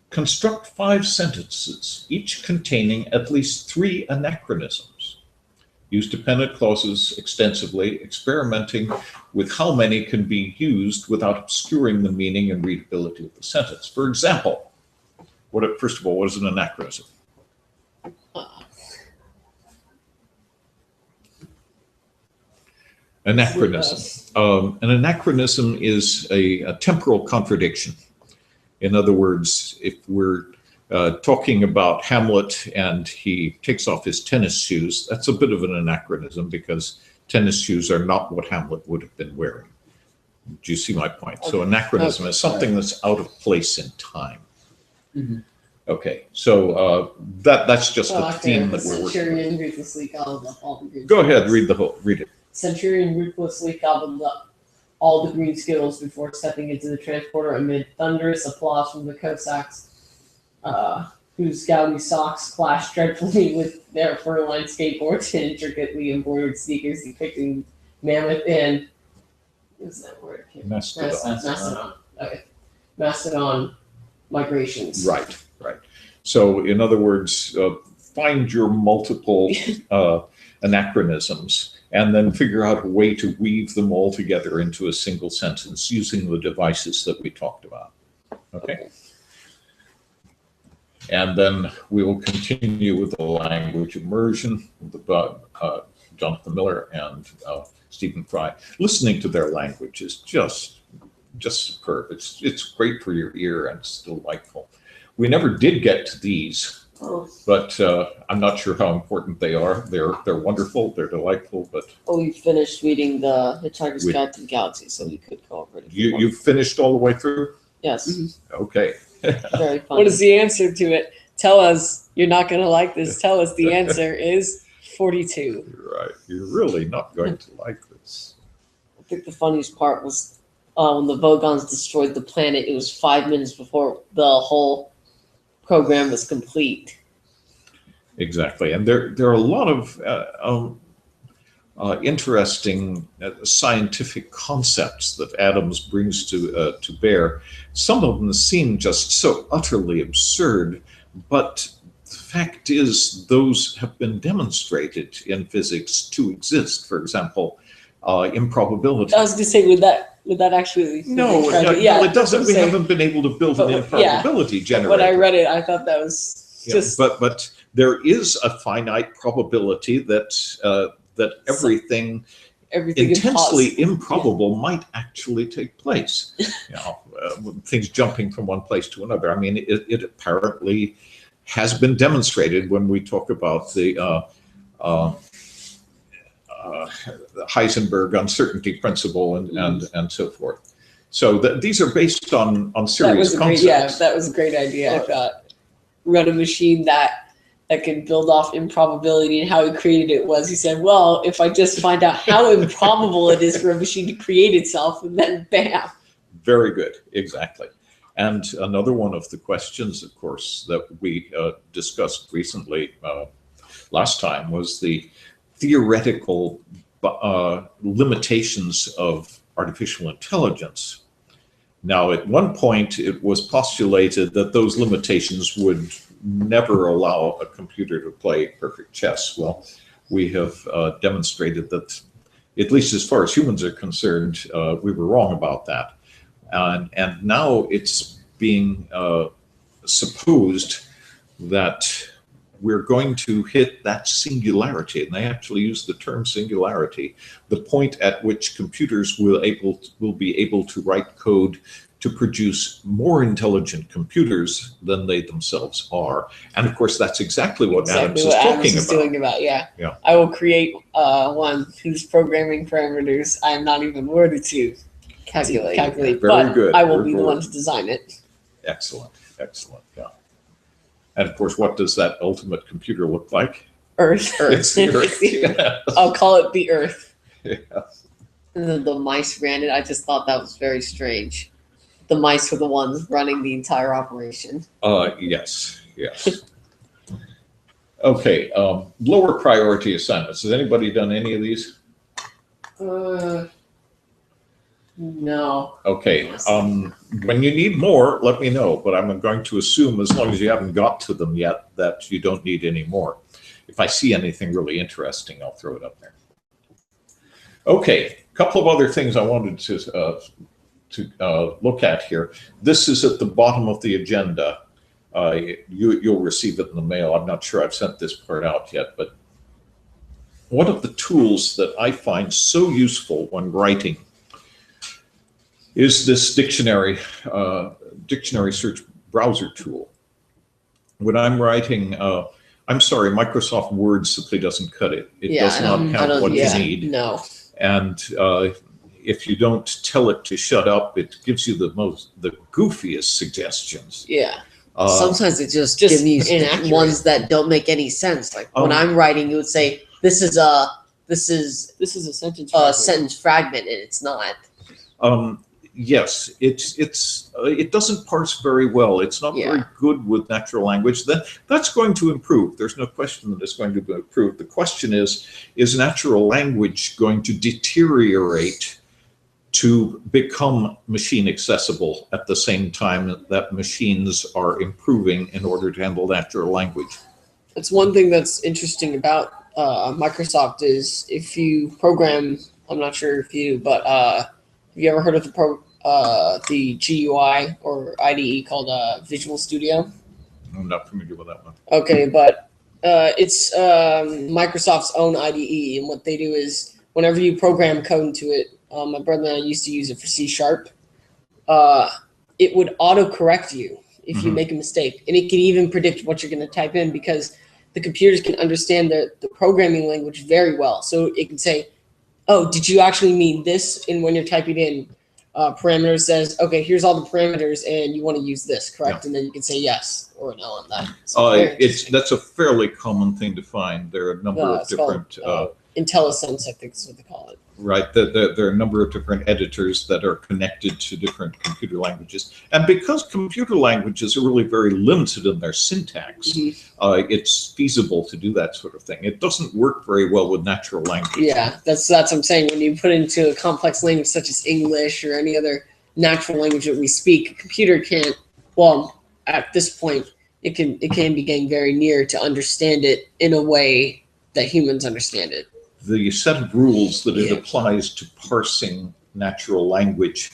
construct 5 sentences, each containing at least 3 anachronisms. Use dependent clauses extensively, experimenting with how many can be used without obscuring the meaning and readability of the sentence. For example, First of all, what is an anachronism? Anachronism. An anachronism is a temporal contradiction. In other words, if we're talking about Hamlet and he takes off his tennis shoes, that's a bit of an anachronism because tennis shoes are not what Hamlet would have been wearing. Do you see my point? Okay. So anachronism is something that's out of place in time. Mm-hmm. Okay, so that's just the theme that we're working with. Ruthlessly gobbled up all the green Go ahead, read it. Centurion ruthlessly gobbled up all the green skittles before stepping into the transporter amid thunderous applause from the Cossacks, whose gouty socks clashed dreadfully with their fur-lined skateboards and intricately embroidered sneakers depicting mammoth and what's that word? Mastodon. Okay. Mastodon migrations. Right. So, in other words, find your multiple anachronisms and then figure out a way to weave them all together into a single sentence using the devices that we talked about. Okay. And then we will continue with the language immersion with Jonathan Miller and Stephen Fry. Listening to their language is just superb. It's great for your ear and it's delightful. We never did get to these, but I'm not sure how important they are. They're wonderful. They're delightful. But we finished reading the Hitchhiker's Guide to the Galaxy, so we could go over it. You finished all the way through? Yes. Mm-hmm. Okay. Very fun. What is the answer to it? Tell us. You're not going to like this. Tell us the answer is 42. You're right. You're really not going to like this. I think the funniest part was when the Vogons destroyed the planet. It was 5 minutes before the whole program was complete. Exactly, and there are a lot of interesting scientific concepts that Adams brings to bear. Some of them seem just so utterly absurd, but the fact is those have been demonstrated in physics to exist. For example, improbability. I was going to say, would that actually? No, it doesn't. We haven't been able to build an improbability generator. When I read it, I thought that was just. But there is a finite probability that everything intensely improbable might actually take place. Things jumping from one place to another. I mean, it apparently has been demonstrated when we talk about the Heisenberg uncertainty principle and so forth. So these are based on serious concepts. That was a great idea. I thought run a machine that can build off improbability, and how he created it was he said, well, if I just find out how improbable it is for a machine to create itself, and then bam. Very good, exactly. And another one of the questions, of course, that we discussed recently last time was the theoretical limitations of artificial intelligence. Now, at one point, it was postulated that those limitations would never allow a computer to play perfect chess. Well, we have demonstrated that, at least as far as humans are concerned, we were wrong about that. And now it's being supposed that we're going to hit that singularity, and they actually use the term singularity, the point at which computers will be able to write code to produce more intelligent computers than they themselves are. And of course, that's exactly what Adams is talking about. Doing about, yeah. I will create one whose programming parameters I am not even worthy to calculate. Very good. I will be the one to design it. Excellent. Yeah. And of course, what does that ultimate computer look like? Earth. It's the Earth. Yes. I'll call it the Earth. Yeah. And then the mice ran it. I just thought that was very strange. The mice were the ones running the entire operation. Yes. Okay. Lower priority assignments. Has anybody done any of these? No. Okay. When you need more, let me know. But I'm going to assume, as long as you haven't got to them yet, that you don't need any more. If I see anything really interesting, I'll throw it up there. Okay. A couple of other things I wanted to look at here. This is at the bottom of the agenda. You'll receive it in the mail. I'm not sure I've sent this part out yet, but one of the tools that I find so useful when writing is this dictionary search browser tool. When I'm writing, I'm sorry, Microsoft Word simply doesn't cut it. It does not have what you need. No. And if you don't tell it to shut up, it gives you the goofiest suggestions. Yeah. Sometimes it just gives me ones that don't make any sense. Like when I'm writing, you would say, this is a sentence fragment, and it's not. Yes, it doesn't parse very well. It's not very good with natural language. That's going to improve. There's no question that it's going to improve. The question is natural language going to deteriorate to become machine accessible at the same time that machines are improving in order to handle natural language? That's one thing that's interesting about Microsoft is if you program, I'm not sure if you, but have you ever heard of the GUI or IDE called Visual Studio? I'm not familiar with that one. Okay, but it's Microsoft's own IDE, and what they do is whenever you program code into it, my brother and I used to use it for C#. It would auto-correct you if you make a mistake, and it can even predict what you're going to type in because the computers can understand the programming language very well. So it can say, oh, did you actually mean this? And when you're typing in parameters, says, okay, here's all the parameters, and you want to use this, correct? And then you can say yes or no on that. So that's a fairly common thing to find. There are a number of different IntelliSense, I think is what they call it. Right, there are a number of different editors that are connected to different computer languages. And because computer languages are really very limited in their syntax, it's feasible to do that sort of thing. It doesn't work very well with natural language. Yeah, that's what I'm saying. When you put into a complex language such as English or any other natural language that we speak, a computer can't, well, at this point, it can be getting very near to understand it in a way that humans understand it. The set of rules that it applies to parsing natural language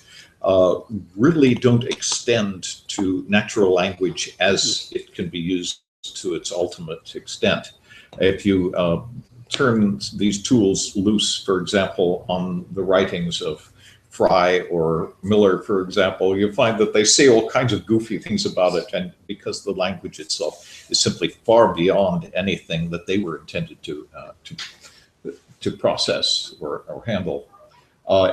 really don't extend to natural language as it can be used to its ultimate extent. If you turn these tools loose, for example, on the writings of Fry or Miller, for example, you'll find that they say all kinds of goofy things about it, and because the language itself is simply far beyond anything that they were intended to process or handle.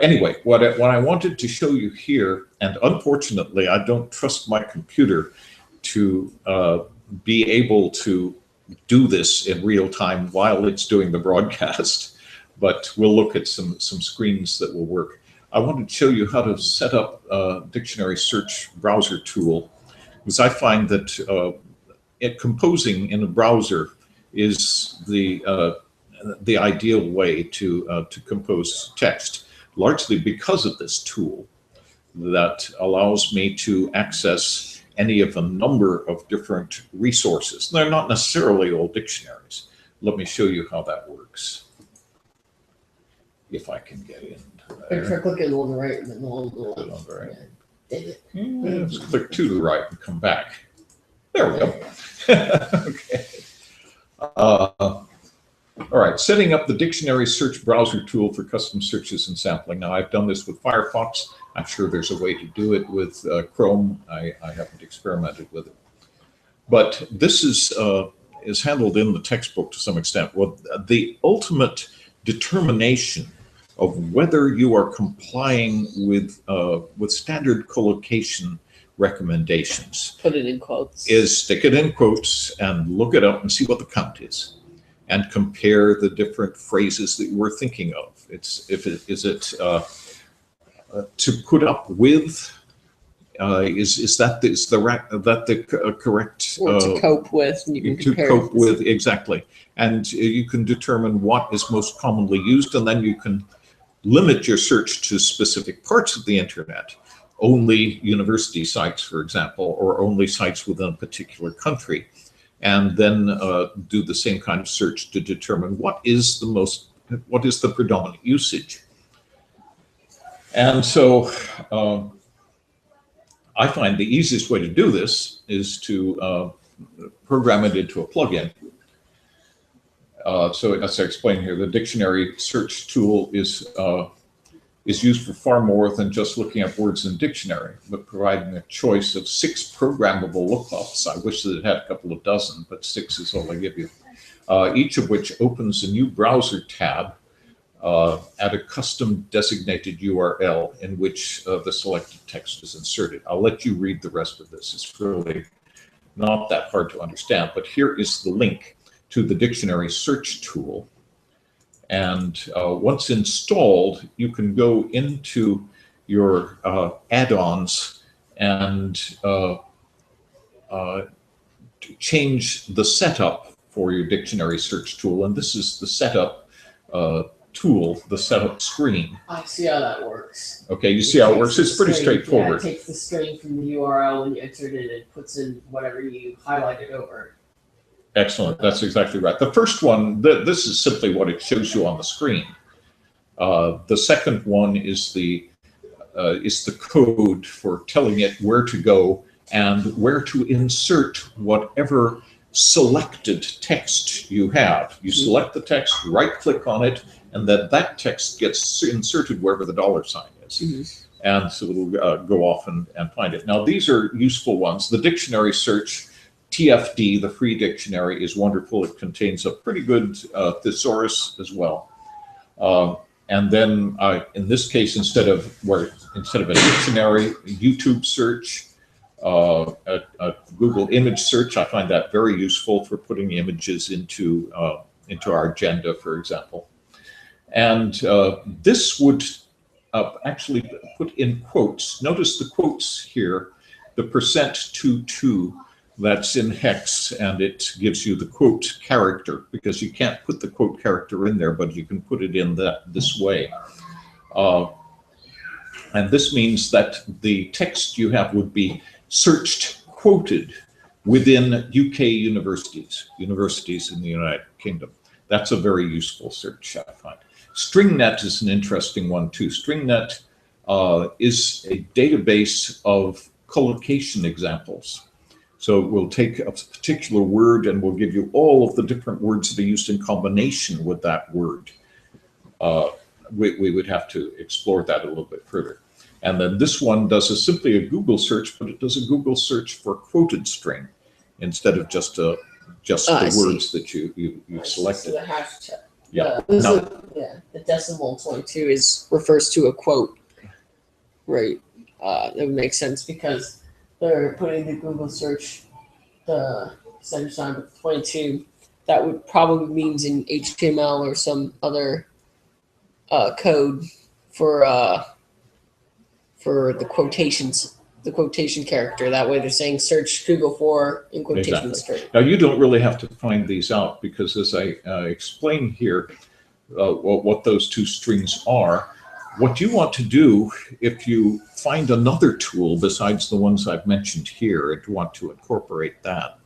Anyway, what I wanted to show you here, and unfortunately I don't trust my computer to be able to do this in real time while it's doing the broadcast, but we'll look at some screens that will work. I wanted to show you how to set up a dictionary search browser tool, because I find that composing in a browser is the ideal way to compose text, largely because of this tool that allows me to access any of a number of different resources. They're not necessarily all dictionaries. Let me show you how that works. If I can get in there. Try clicking on the right and then on the left. On the right. Dang it. Let's click to the right and come back. There we go. Okay. All right, setting up the dictionary search browser tool for custom searches and sampling. Now, I've done this with Firefox. I'm sure there's a way to do it with Chrome. I haven't experimented with it. But this is handled in the textbook to some extent. Well, the ultimate determination of whether you are complying with standard collocation recommendations. Put it in quotes. Is stick it in quotes and look it up and see what the count is, and compare the different phrases that you were thinking of. Is it to put up with? Is that the correct? Or to cope with, and you can compare to cope with, exactly. And you can determine what is most commonly used, and then you can limit your search to specific parts of the internet. Only university sites, for example, or only sites within a particular country. And then do the same kind of search to determine what is the predominant usage. And so I find the easiest way to do this is to program it into a plugin. So as I explained here, the dictionary search tool is used for far more than just looking up words in the dictionary, but providing a choice of 6 programmable lookups. I wish that it had a couple of dozen, but 6 is all I give you. Each of which opens a new browser tab at a custom designated URL in which the selected text is inserted. I'll let you read the rest of this. It's really not that hard to understand, but here is the link to the dictionary search tool. And once installed, you can go into your add-ons and change the setup for your dictionary search tool. And this is the setup tool, the setup screen. I see how that works. Okay, you see how it works? It's pretty straightforward. Yeah, it takes the string from the URL when you enter it in and puts in whatever you highlighted over. Excellent. That's exactly right. The first one, this is simply what it shows you on the screen. The second one is the code for telling it where to go and where to insert whatever selected text you have. You select the text, right-click on it, and then that text gets inserted wherever the $sign is. And so it'll go off and find it. Now, these are useful ones. The dictionary search, TFD, the free dictionary, is wonderful. It contains a pretty good thesaurus as well. And then in this case, instead of a dictionary, YouTube search, a Google image search, I find that very useful for putting images into our agenda, for example. And this would actually put in quotes. Notice the quotes here, the %22. That's in hex, and it gives you the quote character, because you can't put the quote character in there, but you can put it in this way. And this means that the text you have would be searched, quoted within UK universities in the United Kingdom. That's a very useful search, I find. StringNet is an interesting one too. StringNet is a database of collocation examples. So we'll take a particular word and we'll give you all of the different words that are used in combination with that word. We would have to explore that a little bit further. And then this one does simply a Google search, but it does a Google search for quoted string instead of just the words that you selected. So the hashtag. Yeah. The decimal 22 refers to a quote, right? That would make sense because they're putting the Google search, the center sign with 22. That would probably means in HTML or some other code for the quotations, the quotation character. That way they're saying search Google for in quotation string. Now you don't really have to find these out because as I explain here what those two strings are, what you want to do if you find another tool besides the ones I've mentioned here and want to incorporate that,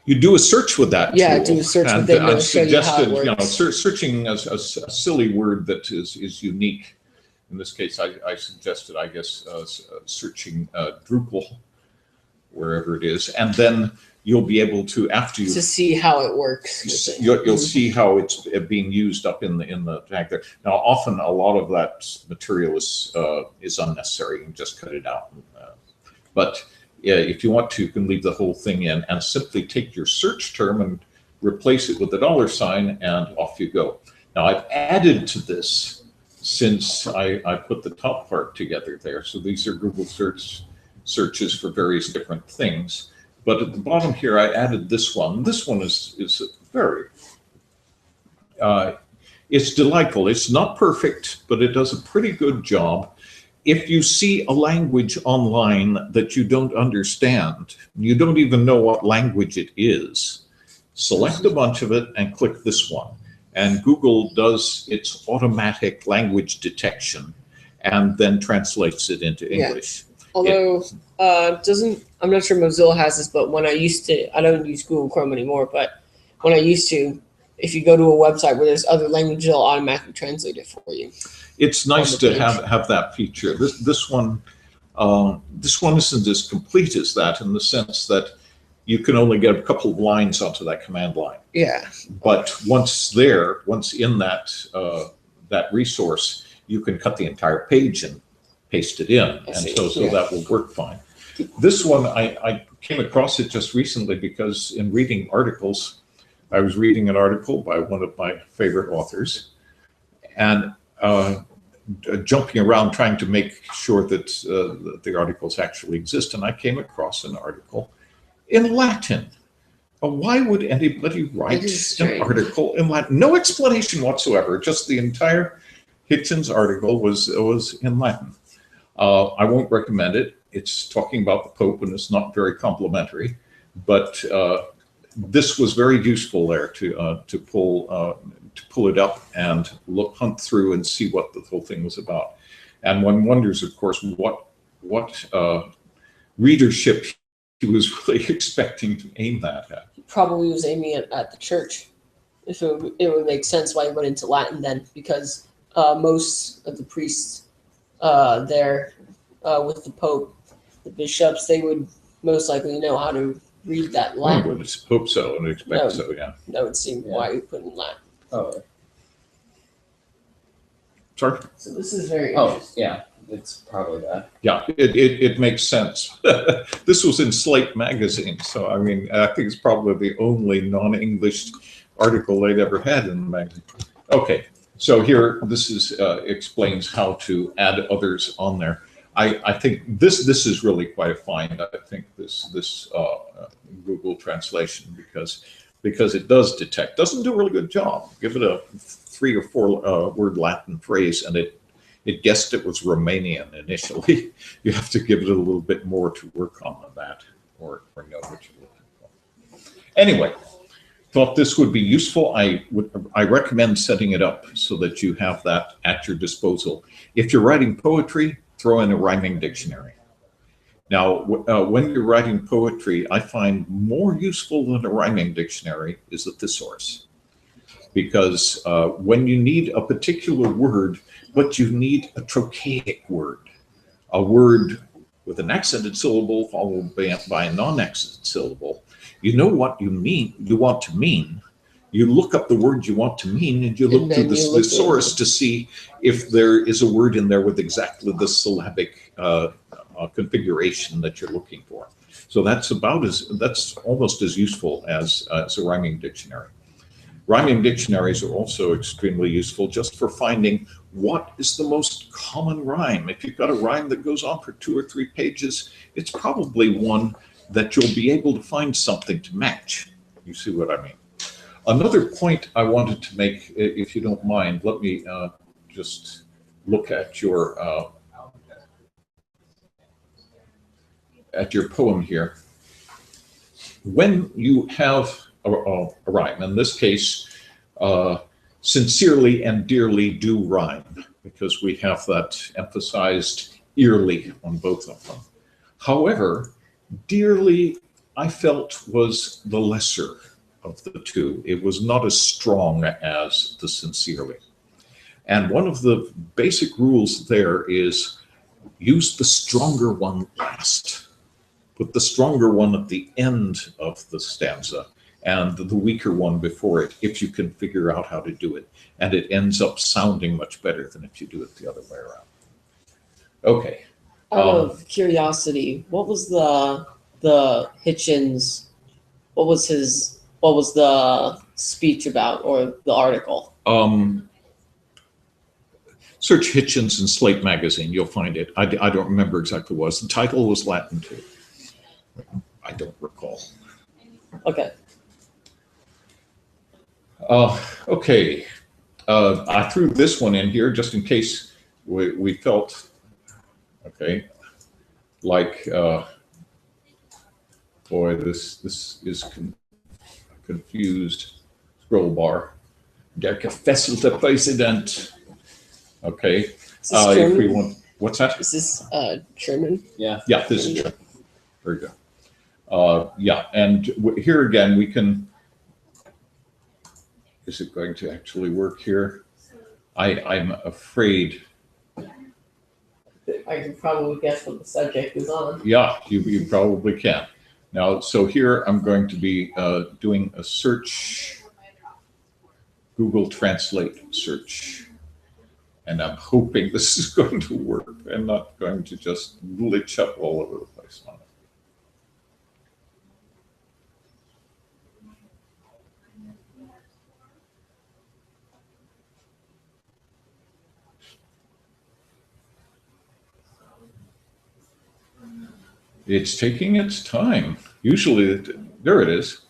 you do a search with that tool. Yeah, do a search with them. I've suggested, searching a silly word that is unique. In this case, I suggested, I guess, searching Drupal, wherever it is, and then you'll be able to, after you to see how it works. You'll see how it's being used up in the tag there. Now, often a lot of that material is unnecessary. You can just cut it out. But if you want to, you can leave the whole thing in and simply take your search term and replace it with the $sign, and off you go. Now, I've added to this since I put the top part together there. So these are Google searches for various different things. But at the bottom here, I added this one. This one is very, it's delightful. It's not perfect, but it does a pretty good job. If you see a language online that you don't understand, you don't even know what language it is, select a bunch of it and click this one. And Google does its automatic language detection and then translates it into English. Although I'm not sure Mozilla has this, but when I used to, I don't use Google Chrome anymore, but when I used to, if you go to a website where there's other languages, it'll automatically translate it for you. It's nice to have that feature. This one This one isn't as complete as that in the sense that you can only get a couple of lines onto that command line. Yeah. But once in that that resource, you can cut the entire page and paste it in, and so that will work fine. This one, I came across it just recently because in reading articles, I was reading an article by one of my favorite authors, and jumping around trying to make sure that the articles actually exist, and I came across an article in Latin. Why would anybody write an article in Latin? No explanation whatsoever. Just the entire Hitchens article was in Latin. I won't recommend it. It's talking about the Pope, and it's not very complimentary. But this was very useful there to pull it up and hunt through and see what the whole thing was about. And one wonders, of course, what readership he was really expecting to aim that at. He probably was aiming at the church. If it would make sense why he went into Latin then, because most of the priests there with the Pope, the bishops, they would most likely know how to read that Latin. I would hope so and expect so, yeah. That would seem why he put in Latin. Oh. Sorry? So this is very interesting. Yeah. It's probably that. Yeah, it makes sense. This was in Slate magazine, so I mean, I think it's probably the only non-English article they'd ever had in the magazine. Okay, so here this is explains how to add others on there. I think this is really quite a find. I think this Google translation because it does detect, doesn't do a really good job. Give it a 3 or 4 word Latin phrase, and it guessed it was Romanian initially. You have to give it a little bit more to work on that, or know what you're looking for. Anyway, thought this would be useful. I recommend setting it up so that you have that at your disposal. If you're writing poetry, throw in a rhyming dictionary. Now, when you're writing poetry, I find more useful than a rhyming dictionary is a thesaurus. Because when you need a particular word, but you need a trochaic word, a word with an accented syllable followed by a non-accented syllable, you know what you want to mean. You look up the word you want to mean, and you look through the thesaurus to see if there is a word in there with exactly the syllabic configuration that you're looking for. So that's almost as useful as a rhyming dictionary. Rhyming dictionaries are also extremely useful just for finding what is the most common rhyme. If you've got a rhyme that goes on for 2 or 3 pages, it's probably one that you'll be able to find something to match. You see what I mean? Another point I wanted to make, if you don't mind, let me just look at your poem here. When you have a rhyme, in this case, sincerely and dearly do rhyme, because we have that emphasized early on both of them. However, dearly, I felt, was the lesser of the two. It was not as strong as the sincerely. And one of the basic rules there is use the stronger one last. Put the stronger one at the end of the stanza and the weaker one before it, if you can figure out how to do it. And it ends up sounding much better than if you do it the other way around. Okay. Out of curiosity, what was the Hitchens, what was the speech about, or the article? Search Hitchens in Slate magazine, you'll find it. I don't remember exactly what it was. The title was Latin too. I don't recall. Okay. Okay. I threw this one in here just in case we felt, okay, like, boy, this is confused. Scroll bar. Der gefesselte Präsident. Okay. If we want, what's that? Is this German? Yeah. Yeah, this is German. Very good. Yeah, and here again we can. Is it going to actually work here? I'm afraid I can probably guess what the subject is on. Yeah, you probably can. Now, so here I'm going to be doing a search, Google Translate search. And I'm hoping this is going to work. I'm not going to just glitch up all over the place on it. It's taking its time. Usually, there it is.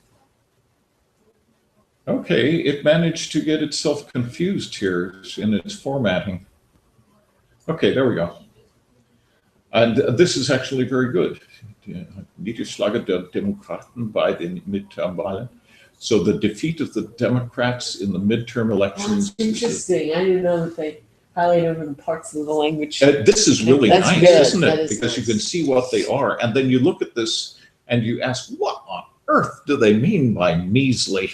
Okay, it managed to get itself confused here in its formatting. Okay, there we go. And this is actually very good. Niederschlag der Demokraten bei den Midtermwahlen. So the defeat of the Democrats in the midterm elections. That's interesting. I didn't know that they highlight over the parts of the language. This is really That's nice, good. isn't That it? is Because nice. you can see what they are. And then you look at this and you ask, what on earth do they mean by measly?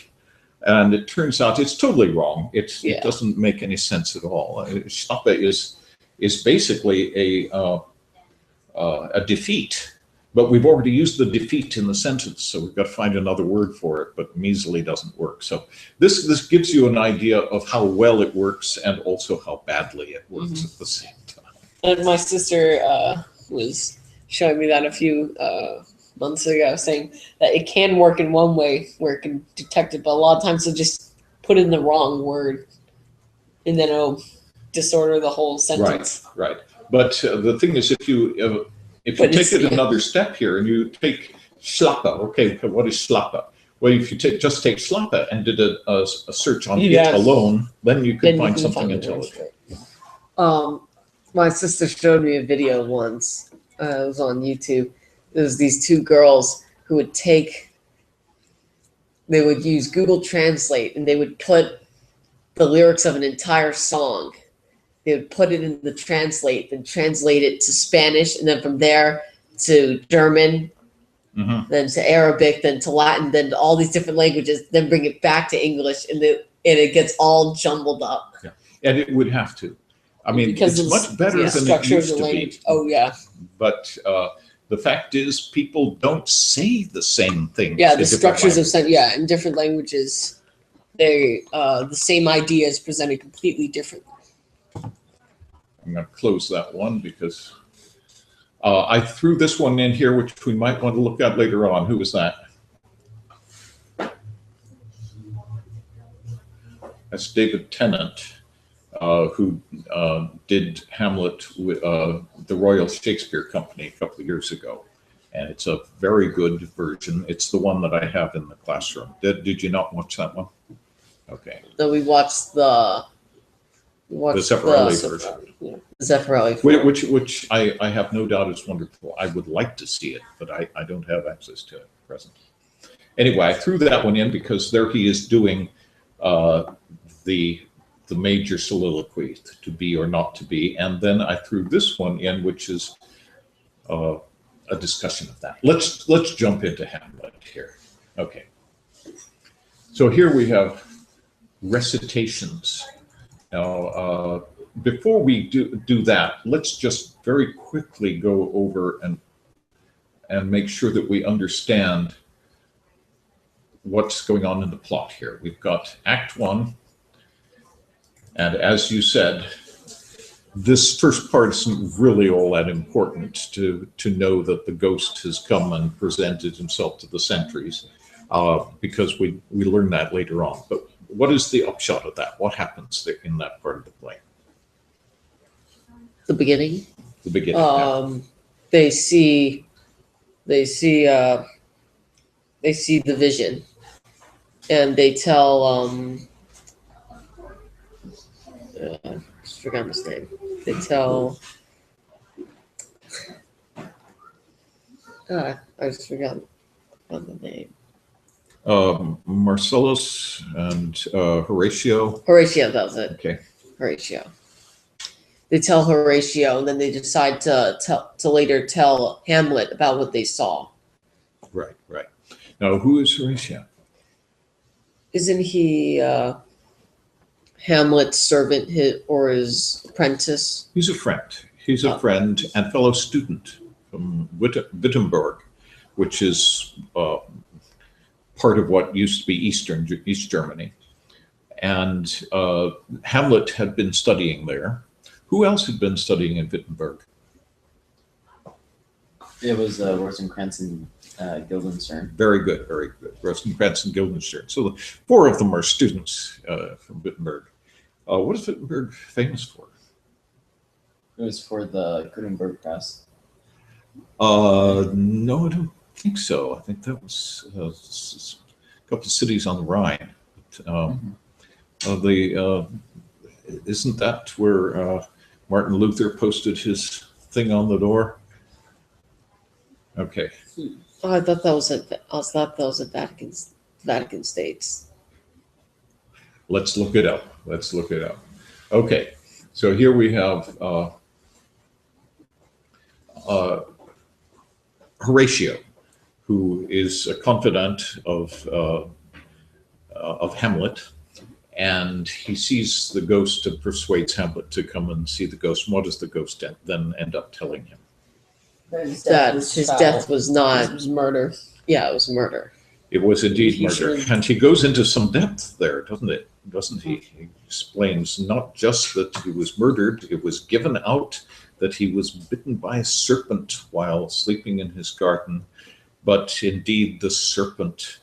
And it turns out it's totally wrong. It doesn't make any sense at all. Schlappe is basically a defeat, but we've already used the defeat in the sentence, so we've got to find another word for it, but measly doesn't work. So this gives you an idea of how well it works and also how badly it works at the same time. And my sister was showing me that a few months ago, saying that it can work in one way where it can detect it, but a lot of times they'll just put in the wrong word and then it'll disorder the whole sentence. Right. But the thing is, if you take it another step here and you take Schlappe, okay, what is Schlappe? Well, if you just take Schlappe and did a search on it alone, then you could find something intelligent. My sister showed me a video once. It was on YouTube. It was these two girls who would they would use Google Translate and they would put the lyrics of an entire song. They would put it in the translate, then translate it to Spanish, and then from there to German, then to Arabic, then to Latin, then to all these different languages, then bring it back to English, and it gets all jumbled up. Yeah. And it would have to. I mean, because it's much better than it used to be. Oh, yeah. But the fact is, people don't say the same thing. Yeah, the structures of in different languages, the same idea is presented completely differently. I'm going to close that one because I threw this one in here, which we might want to look at later on. Who was that? That's David Tennant, who did Hamlet with the Royal Shakespeare Company a couple of years ago. And it's a very good version. It's the one that I have in the classroom. Did you not watch that one? Okay. So we watched the Zeffirelli version. Zeffirelli. Which I have no doubt is wonderful. I would like to see it, but I don't have access to it at present. Anyway, I threw that one in because there he is doing the major soliloquy, to be or not to be, and then I threw this one in, which is a discussion of that. Let's jump into Hamlet here. Okay. So here we have recitations. Now, before we do that, let's just very quickly go over and make sure that we understand what's going on in the plot here. We've got Act 1, and as you said, this first part isn't really all that important to know that the ghost has come and presented himself to the sentries, because we learn that later on. But what is the upshot of that? What happens there in that part of the play? The beginning. The beginning. They see the vision, and they tell I just forgot his name. They tell I just forgot the name. Marcellus and Horatio. Horatio, that was it. Okay. Horatio. They tell Horatio, and then they decide to later tell Hamlet about what they saw. Right. Now, who is Horatio? Isn't he Hamlet's servant or his apprentice? He's a friend. He's a friend and fellow student from Wittenberg, which is part of what used to be East Germany. And Hamlet had been studying there. Who else had been studying in Wittenberg? It was Rosencrantz and Guildenstern. Very good, very good. Rosencrantz and Guildenstern. So the four of them are students from Wittenberg. What is Wittenberg famous for? It was for the Gutenberg press. No, I don't think so. I think that was a couple of cities on the Rhine. Isn't that where Martin Luther posted his thing on the door? Okay. Oh, I thought that was at Vatican States. Let's look it up. Let's look it up. Okay. So here we have Horatio, who is a confidant of Hamlet, and he sees the ghost and persuades Hamlet to come and see the ghost. And what does the ghost then end up telling him? His death was not. It was murder. Yeah, it was murder. It was indeed murder, and he goes into some depth there, doesn't he? He explains not just that he was murdered, it was given out that he was bitten by a serpent while sleeping in his garden, but indeed the serpent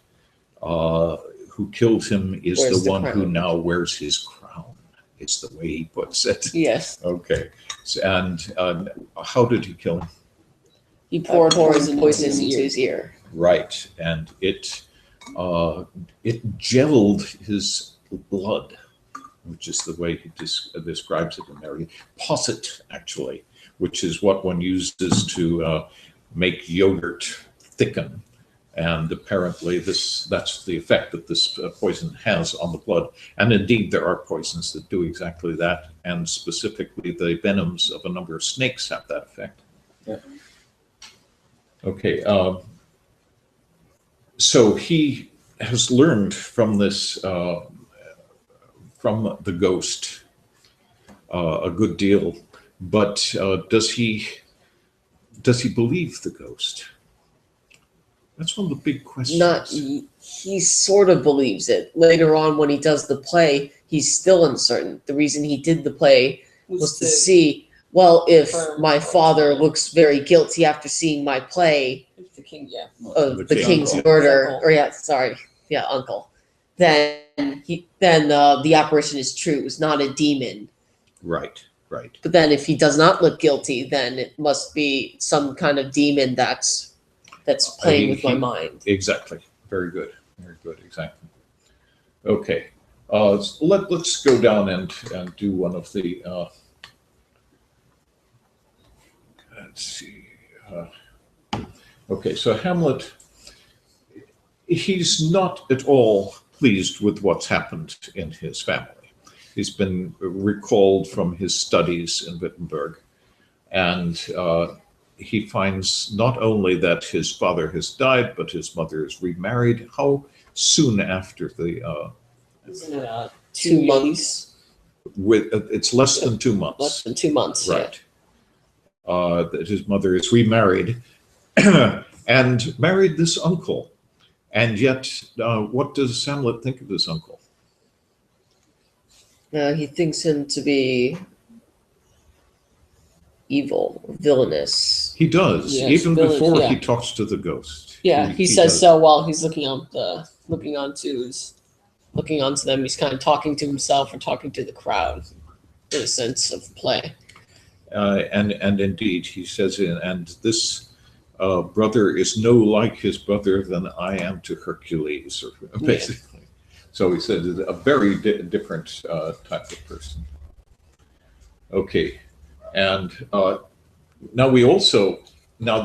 who killed him is the one who now wears his crown, is the way he puts it. Yes. Okay, and how did he kill him? He poured poison into his ear. Right, and it gelled his blood, which is the way he describes it in there. Posset, actually, which is what one uses to make yogurt thicken. And apparently that's the effect that this poison has on the blood. And indeed, there are poisons that do exactly that. And specifically, the venoms of a number of snakes have that effect. Yeah. Okay. So he has learned from this, from the ghost, a good deal. But does he believe the ghost? That's one of the big questions. He sort of believes it. Later on, when he does the play, he's still uncertain. The reason he did the play was to see, well, if my father looks very guilty after seeing my play The king, yeah. of The the king. king's Uncle. murder, Uncle. or uncle, then the apparition is true. It was not a demon. Right, right. But then if he does not look guilty, then it must be some kind of demon that's playing with my mind. Exactly. Very good. Very good. Exactly. Okay. Let's go down and do one of the. Let's see. Okay. So Hamlet, he's not at all pleased with what's happened in his family. He's been recalled from his studies in Wittenberg, and he finds not only that his father has died, but his mother is remarried. How soon after the? Isn't it 2 months. It's less than 2 months. Less than 2 months. Right. That his mother is remarried and married this uncle. And yet, what does Hamlet think of this uncle? He thinks him to be evil, villainous. He does, Yes, even village, before yeah. he talks to the ghost. Yeah, he says does. so while he's looking onto them. He's kind of talking to himself or talking to the crowd, in a sense of play. And indeed, he says, and this brother is no like his brother than I am to Hercules, or basically. So he said a very different type of person. Okay, and now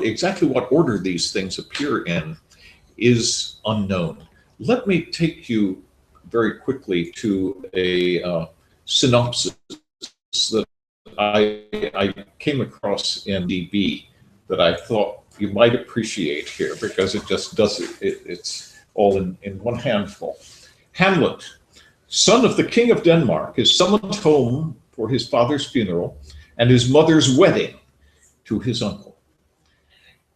exactly what order these things appear in is unknown. Let me take you very quickly to a synopsis that I came across in DB that I thought you might appreciate here, because it just does it. It's all in one handful. Hamlet, son of the King of Denmark, is summoned home for his father's funeral and his mother's wedding to his uncle.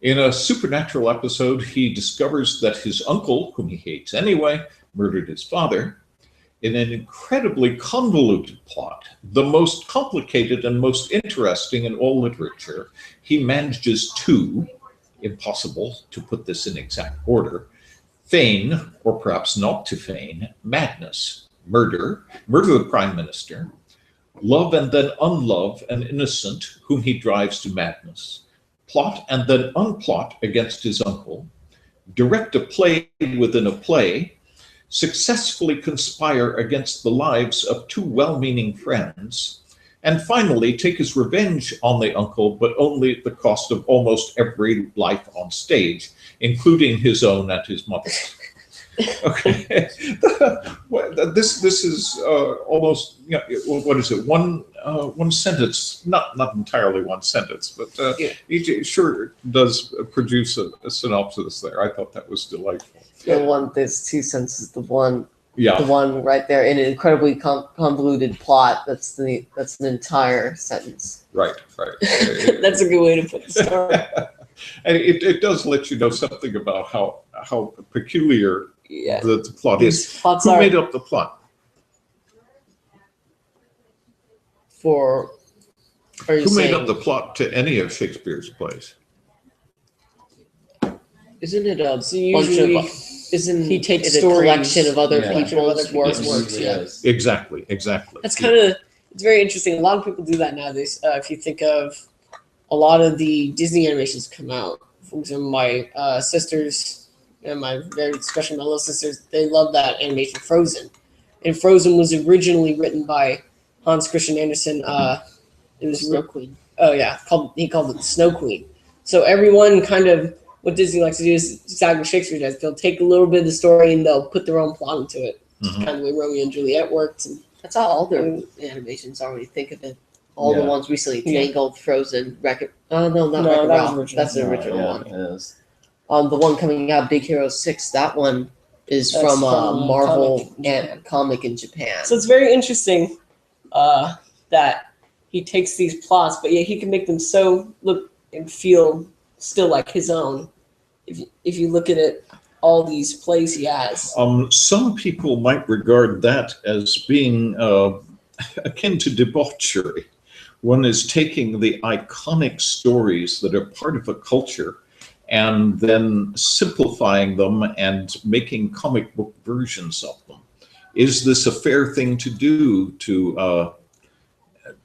In a supernatural episode, he discovers that his uncle, whom he hates anyway, murdered his father. In an incredibly convoluted plot, the most complicated and most interesting in all literature, he manages to, impossible to put this in exact order, feign, or perhaps not to feign, madness, murder the prime minister, love and then unlove an innocent whom he drives to madness, plot and then unplot against his uncle, direct a play within a play, successfully conspire against the lives of two well-meaning friends, and finally take his revenge on the uncle, but only at the cost of almost every life on stage, including his own and his mother's. Okay, this is almost, you know, what is it? One sentence, not entirely one sentence, but it sure does produce a synopsis there. I thought that was delightful. There's two sentences. The one Yeah, the one right there in an incredibly convoluted plot. That's an entire sentence. right. That's a good way to put the story. And it does let you know something about how peculiar Yeah. the plot is. These plots Who are made up the plot? Are you Who made saying? up the plot to any of Shakespeare's plays? Isn't it a So bunch usually of? Isn't he takes it a stories, collection of other yeah. people's works? Yes. Exactly. That's kind of, it's very interesting. A lot of people do that nowadays. If you think of a lot of the Disney animations come out, for example, my sisters and especially my little sisters, they love that animation Frozen. And Frozen was originally written by Hans Christian Andersen. It was Snow Queen. Oh yeah, he called it the Snow Queen. So everyone kind of, what Disney likes to do is exactly what Shakespeare does. They'll take a little bit of the story and they'll put their own plot into it. It's Mhm. kind of the way Romeo and Juliet worked. And That's how all their animations are when you think of it. All the Yeah. ones recently, Yeah. Tangled, Frozen, Wreck-It. Oh no, not No, Wreck-It that was Ralph. original. That's the original one. It is. The one coming out, Big Hero 6. That one is That's from from a Marvel comic in Japan. comic in Japan. so it's very interesting that he takes these plots, but yet he can make them so look and feel still like his own. If you look at it, all these plays he has. Some people might regard that as being akin to debauchery. One is taking the iconic stories that are part of a culture and then simplifying them and making comic book versions of them. Is this a fair thing to do to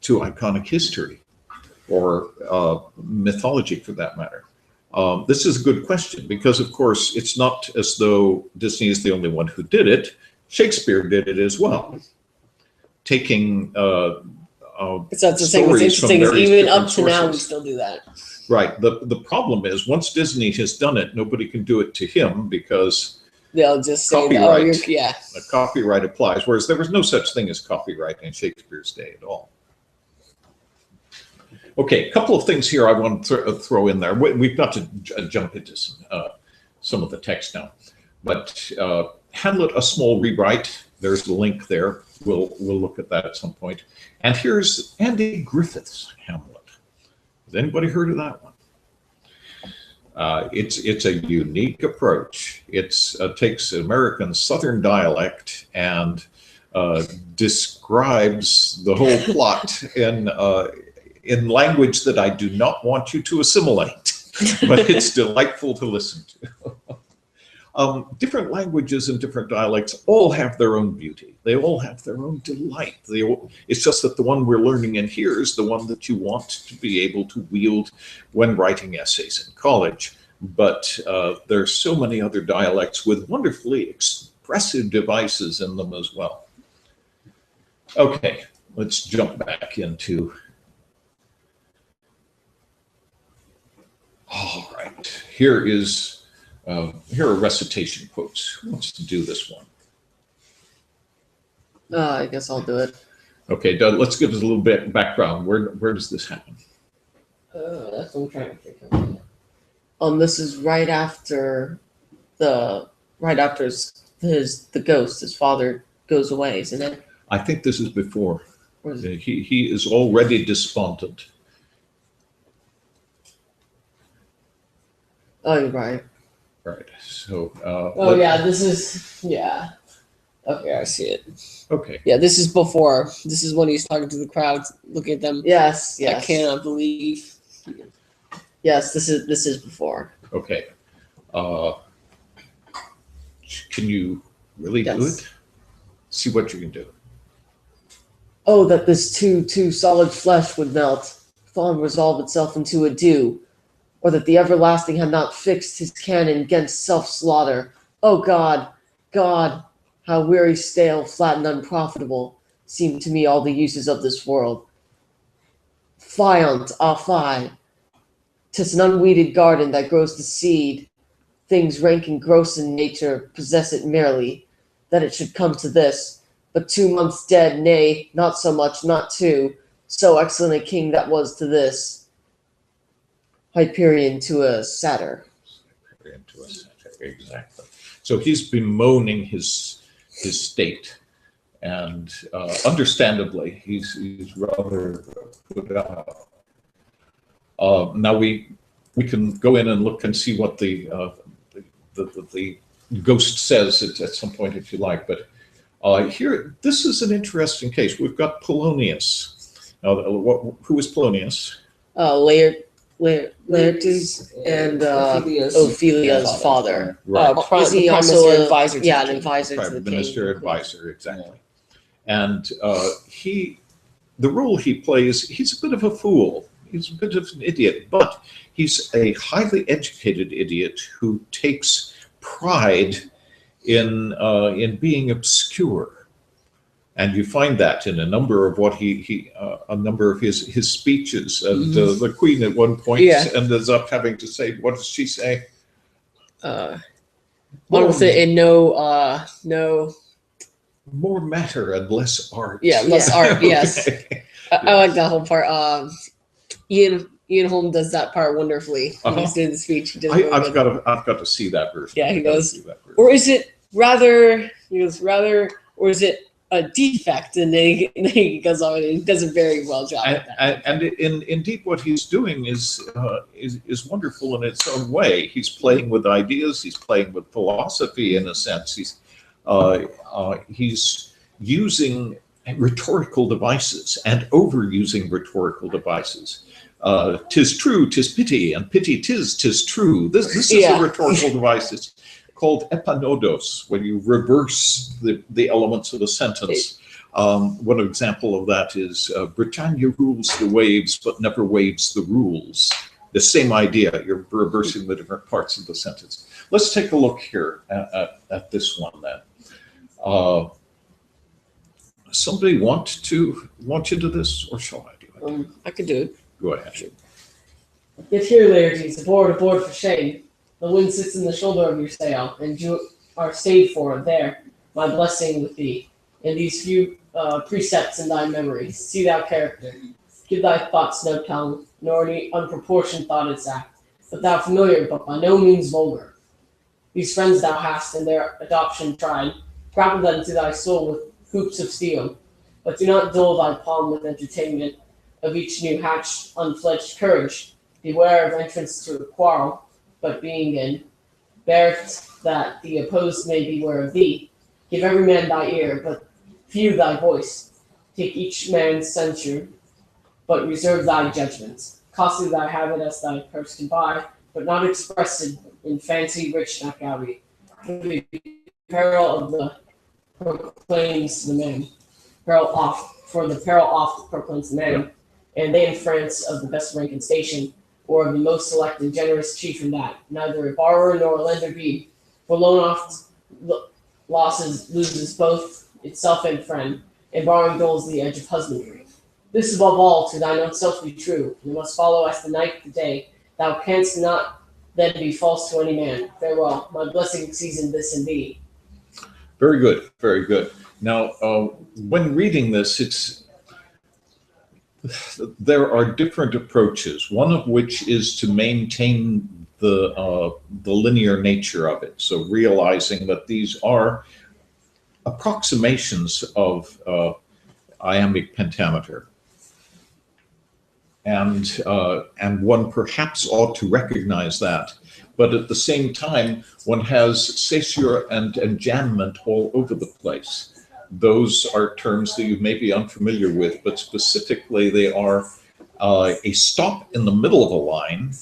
iconic history or mythology, for that matter? This is a good question because, of course, it's not as though Disney is the only one who did it. Shakespeare did it as well, taking So that's the thing. What's stories from interesting is various even up different to now we sources. still do that. Right. The problem is once Disney has done it, nobody can do it to him because They'll just say, Copyright. yeah. the copyright applies, whereas there was no such thing as copyright in Shakespeare's day at all. Okay, a couple of things here I want to throw in there. We've got to jump into some of the text now. But Hamlet, a small rewrite. There's the link there. We'll look at that at some point. And here's Andy Griffith's Hamlet. Has anybody heard of that one? It's a unique approach. It takes American Southern dialect and describes the whole plot in language that I do not want you to assimilate, but it's delightful to listen to. Different languages and different dialects all have their own beauty. They all have their own delight. It's just that the one we're learning in here is the one that you want to be able to wield when writing essays in college. But there's so many other dialects with wonderfully expressive devices in them as well. Okay, let's jump back into. All right, here are recitation quotes. Who wants to do this one? I guess I'll do it. Okay, Doug, let's give us a little bit of background. Where does this happen? That's what I'm trying to think of. This is right after the ghost, his father goes away, isn't it? I think this is before. He is already despondent. Oh, you're right. Right. So. Oh yeah, this is yeah. Okay, I see it. Okay. Yeah, this is before. This is when he's talking to the crowd, looking at them. Yes, yes. I cannot believe. Yes, this is before. Okay. Can you really do Yes. it? See what you can do. Oh, that this too solid flesh would melt, fall and resolve itself into a dew, or that the everlasting had not fixed his cannon against self-slaughter. Oh God, God, how weary, stale, flat, and unprofitable seem to me all the uses of this world. Fiant, ah fie! 'Tis an unweeded garden that grows the seed. Things rank and gross in nature possess it merely, that it should come to this. But 2 months dead, nay, not so much, not 2, so excellent a king that was to this. Hyperion to a satyr. Into a satire. Exactly. So he's bemoaning his state, and understandably, he's rather put out. Now we can go in and look and see what the ghost says at some point if you like, but here this is an interesting case. We've got Polonius. Now, who is Polonius? Laertes and Ophelia's father. Right. Is he Prime also Minister advisor? Yeah, an advisor to Prime the Minister king. advisor, exactly. And the role he plays, he's a bit of a fool. He's a bit of an idiot, but he's a highly educated idiot who takes pride in being obscure. And you find that in a number of what a number of his speeches. And the Queen at one point ends up having to say, what does she say? One with it and no. More matter and less art. Yeah, less art. Yes, Okay. I like that whole part. Ian Holm does that part wonderfully when he's doing the speech. He does really I've good. got to see that version. Yeah, he I've gotta goes, see that version. or is it rather? He goes rather, or is it a defect? And then he goes on and he does a very well job at that. And indeed, what he's doing is wonderful in its own way. He's playing with ideas. He's playing with philosophy in a sense. He's using rhetorical devices and overusing rhetorical devices. Tis true, tis pity, and pity tis true. This is a rhetorical device. It's called epanodos, when you reverse the elements of a sentence. One example of that is Britannia rules the waves, but never waves the rules. The same idea, you're reversing the different parts of the sentence. Let's take a look here at this one then. Somebody want to launch into this, or shall I do it? I could do it. Go ahead. Get here, Laertes, aboard for shame. The wind sits in the shoulder of your sail, and you are stayed for there. My blessing with thee, and these few precepts in thy memory. See thou character. Give thy thoughts no tongue, nor any unproportioned thought its act, but thou familiar, but by no means vulgar. These friends thou hast in their adoption tried, grapple them to thy soul with hoops of steel, but do not dull thy palm with entertainment of each new hatched, unfledged courage. Beware of entrance to a quarrel, but being in, bear that the opposed may beware of thee. Give every man thy ear, but few thy voice. Take each man's censure, but reserve thy judgments. Costly thy habit as thy purse can buy, but not expressed in fancy rich not gaudy. For the peril of the proclaims the man. For the peril oft proclaims the man, and they in France of the best rank and station, or of the most select and generous chief in that, neither a borrower nor a lender be. For loan oft loses both itself and friend, and borrowing dulls the edge of husbandry. This above all to thine own self be true. You must follow as the night the day. Thou canst not then be false to any man. Farewell. My blessing season this in thee. Very good, very good. Now, when reading this, there are different approaches. One of which is to maintain the linear nature of it. So realizing that these are approximations of iambic pentameter. And one perhaps ought to recognize that. But at the same time, one has caesure and enjambment all over the place. Those are terms that you may be unfamiliar with, but specifically they are a stop in the middle of a line,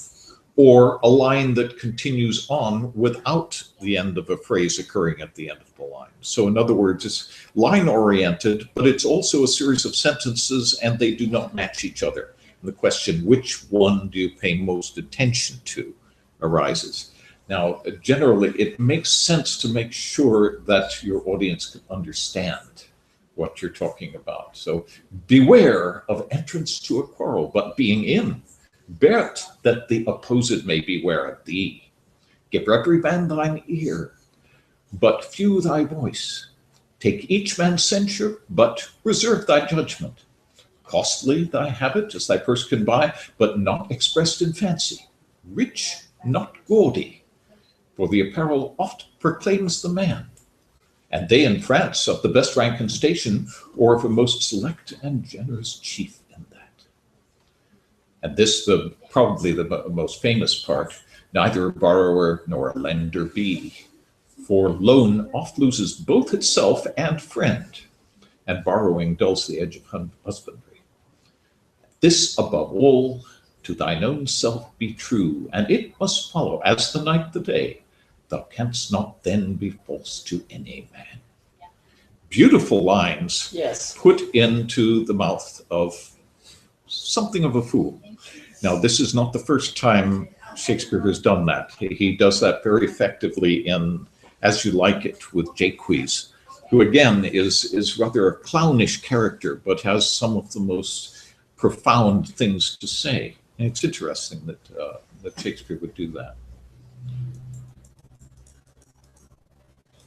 or a line that continues on without the end of a phrase occurring at the end of the line. So in other words, it's line oriented, but it's also a series of sentences and they do not match each other. And the question, which one do you pay most attention to, arises. Now, generally, it makes sense to make sure that your audience can understand what you're talking about. So beware of entrance to a quarrel, but being in. Bear it that the opposed may beware of thee. Give every man thine ear, but few thy voice. Take each man's censure, but reserve thy judgment. Costly thy habit as thy purse can buy, but not expressed in fancy. Rich, not gaudy, for the apparel oft proclaims the man. And they in France of the best rank and station, or of a most select and generous chief in that. And this, probably the most famous part, neither a borrower nor a lender be, for loan oft loses both itself and friend, and borrowing dulls the edge of husbandry. This above all, to thine own self be true, and it must follow, as the night the day, thou canst not then be false to any man. Beautiful lines, Yes. put into the mouth of something of a fool. Now, this is not the first time Shakespeare has done that. He does that very effectively in As You Like It with Jaques, who again is rather a clownish character, but has some of the most profound things to say. And it's interesting that Shakespeare would do that.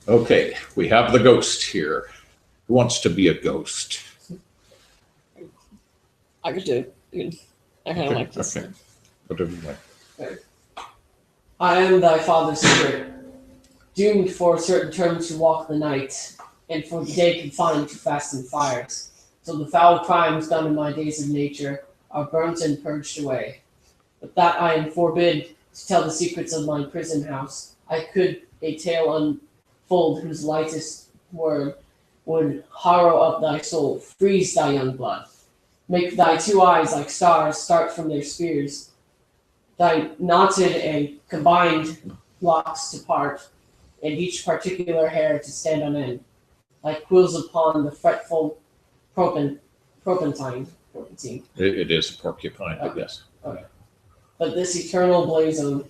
Okay, we have the ghost here. Who wants to be a ghost? I could do it. I kind of like this. Okay, whatever you like. I am thy father's spirit, doomed for certain terms to walk the night, and for the day confined to fasten fires, till the foul crimes done in my days of nature are burnt and purged away. But that I am forbid to tell the secrets of my prison house, I could a tale unfold whose lightest word would harrow up thy soul, freeze thy young blood, make thy two eyes like stars start from their spheres, thy knotted and combined locks to part, and each particular hair to stand on end, like quills upon the fretful propentine. It is a porcupine, I guess. Okay. But this eternal blazon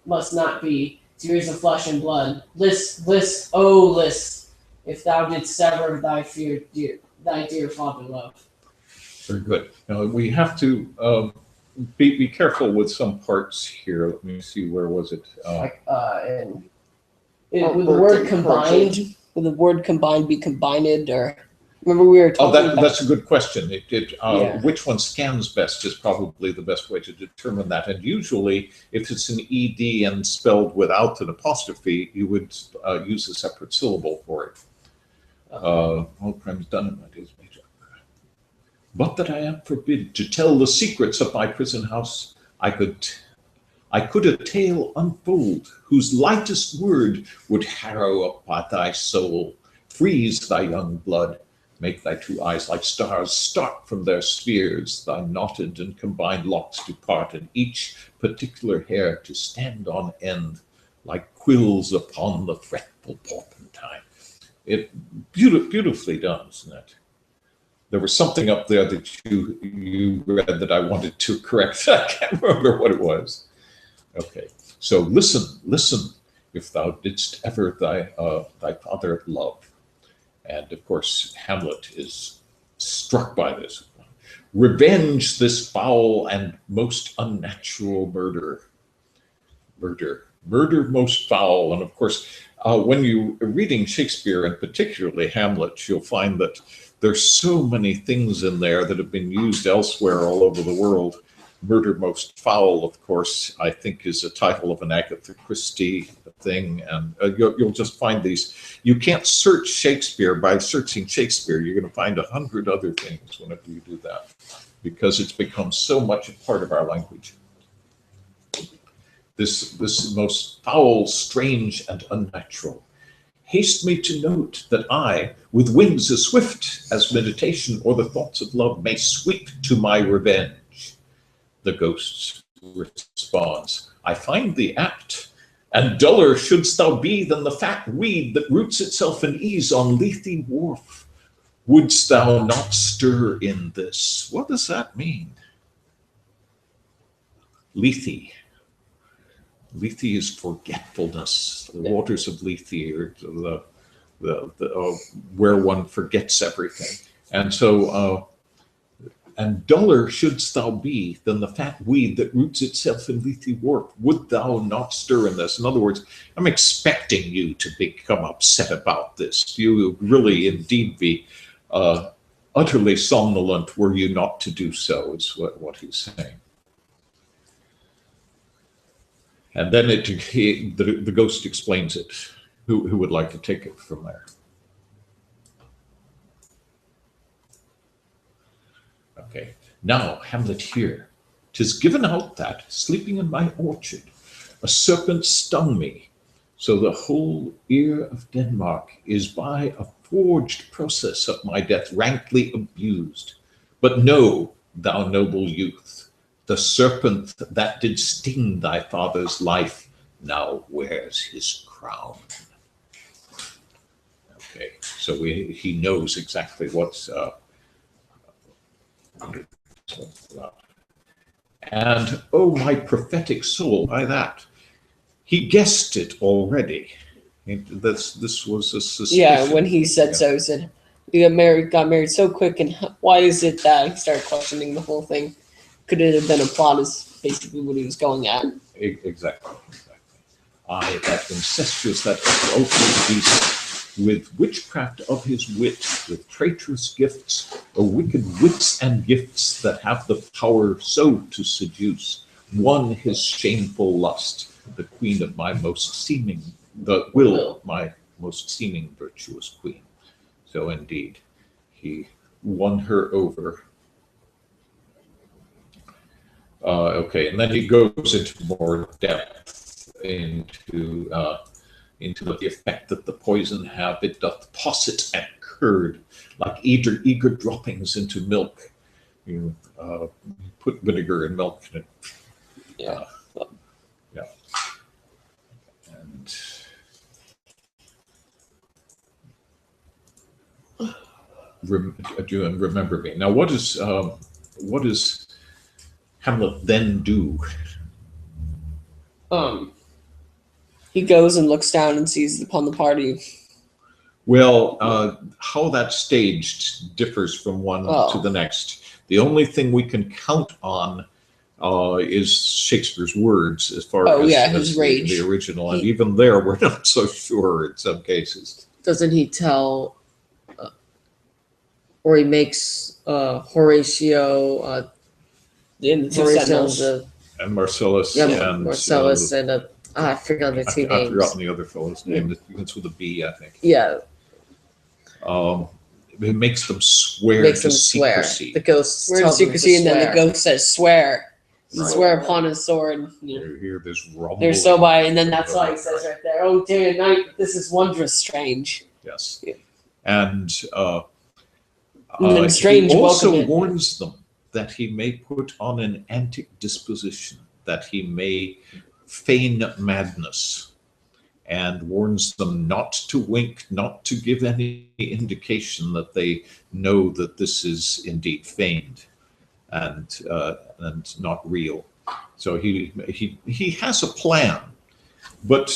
must not be tears of flesh and blood. List, list, oh list, if thou didst sever thy dear father love. Very good. Now we have to be careful with some parts here. Let me see, where was it? With the word combined, would the word combined be combined, or remember we were talking about? That's a good question. Yeah. Which one scans best is probably the best way to determine that. And usually, if it's an ED and spelled without an apostrophe, you would use a separate syllable for it. All crimes done in my days of nature. But that I am forbid to tell the secrets of my prison house, I could a tale unfold, whose lightest word would harrow up by thy soul, freeze thy young blood, make thy two eyes like stars start from their spheres, thy knotted and combined locks to part, and each particular hair to stand on end, like quills upon the fretful porpentine. It beautifully done, isn't it? There was something up there that you read that I wanted to correct. I can't remember what it was. Okay, so listen, if thou didst ever thy father love. And of course, Hamlet is struck by this. Revenge this foul and most unnatural murder. Murder most foul. And of course, when you're reading Shakespeare, and particularly Hamlet, you'll find that there's so many things in there that have been used elsewhere all over the world. Murder Most Foul, of course, I think is a title of an Agatha Christie thing, and you'll just find these. You can't search Shakespeare by searching Shakespeare. You're going to find 100 other things whenever you do that, because it's become so much a part of our language. This most foul, strange, and unnatural. Haste me to note that I, with wings as swift as meditation or the thoughts of love, may sweep to my revenge. The ghost responds, I find thee apt, and duller shouldst thou be than the fat weed that roots itself in ease on Lethe wharf. Wouldst thou not stir in this? What does that mean? Lethe. Lethe is forgetfulness. The waters of Lethe are where one forgets everything. And so, and duller shouldst thou be than the fat weed that roots itself in Lethe wharf. Would thou not stir in this? In other words, I'm expecting you to become upset about this. You really indeed be utterly somnolent were you not to do so, is what he's saying. And then the ghost explains it. Who would like to take it from there? Okay. Now, Hamlet here. 'Tis given out that, sleeping in my orchard, a serpent stung me, so the whole ear of Denmark is by a forged process of my death rankly abused. But know, thou noble youth, the serpent that did sting thy father's life now wears his crown. Okay, so he knows exactly what's and oh, my prophetic soul, by that he guessed it already. This was a suspicion. Yeah, when he said so, he said, "We got married so quick, and why is it that?" He started questioning the whole thing. Could it have been a plot? Is basically what he was going at. Exactly. I, that incestuous, that ultimate beast, with witchcraft of his wit, with traitorous gifts, or wicked wits and gifts that have the power so to seduce, won his shameful lust, the queen of my most seeming, the will of my most seeming virtuous queen. So indeed, he won her over. Okay, and then he goes into more depth into the effect that the poison have. It doth posset and curd like eager droppings into milk. You put vinegar in milk, and it, Yeah. yeah, and remember me. Now, what does Hamlet then do? He goes and looks down and sees upon the party. Well, how that's staged differs from one to the next. The only thing we can count on is Shakespeare's words, as far as his rage. The original, and even there, we're not so sure in some cases. Doesn't he tell, or he makes Horatio, In the two sentinels. And Marcellus, and Marcellus, and I forgot the two names. I've forgotten the other fellow's name. It begins with a B, I think. Yeah. It makes them swear to secrecy. The ghost Swear to secrecy, and then the ghost says, "Swear." Right. Swear upon his sword. You hear this rumble. They're so by, and then that's why he says right there, "Oh, day and night, this is wondrous strange." Yes. Yeah. And then strange he also welcome it. warns them that he may put on an antic disposition, that he may feign madness, and warns them not to wink, not to give any indication that they know that this is indeed feigned and not real. So he has a plan, but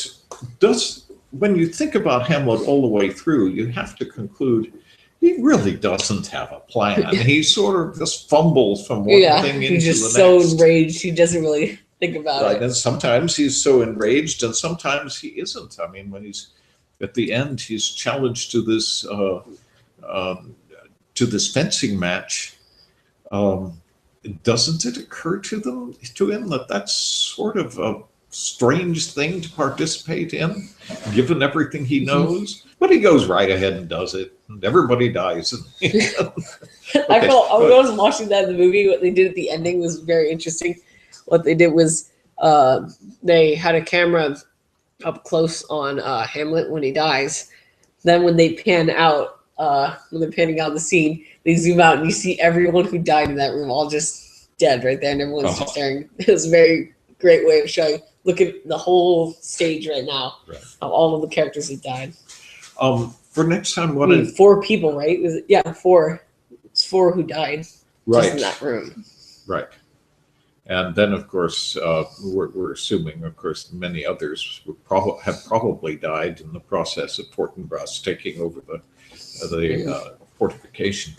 when you think about Hamlet all the way through, you have to conclude he really doesn't have a plan. He sort of just fumbles from one thing into the next. He's just so enraged, he doesn't really think about it. And sometimes he's so enraged, and sometimes he isn't. I mean, when he's at the end, he's challenged to this fencing match. Doesn't it occur to him that that's sort of strange thing to participate in, given everything he knows. But he goes right ahead and does it, and everybody dies. I felt I was watching that in the movie. What they did at the ending was very interesting. What they did was they had a camera up close on Hamlet when he dies. Then when they pan out, when they're panning out the scene, they zoom out and you see everyone who died in that room all just dead right there, and everyone's just staring. It was a very great way of showing. Look at the whole stage right now of all of the characters who died. For next time, I mean, 4 people, right? Yeah, 4. It's 4 who died just in that room. Right. And then, of course, we're assuming, of course, many others would have probably died in the process of Fortinbras taking over the fortification.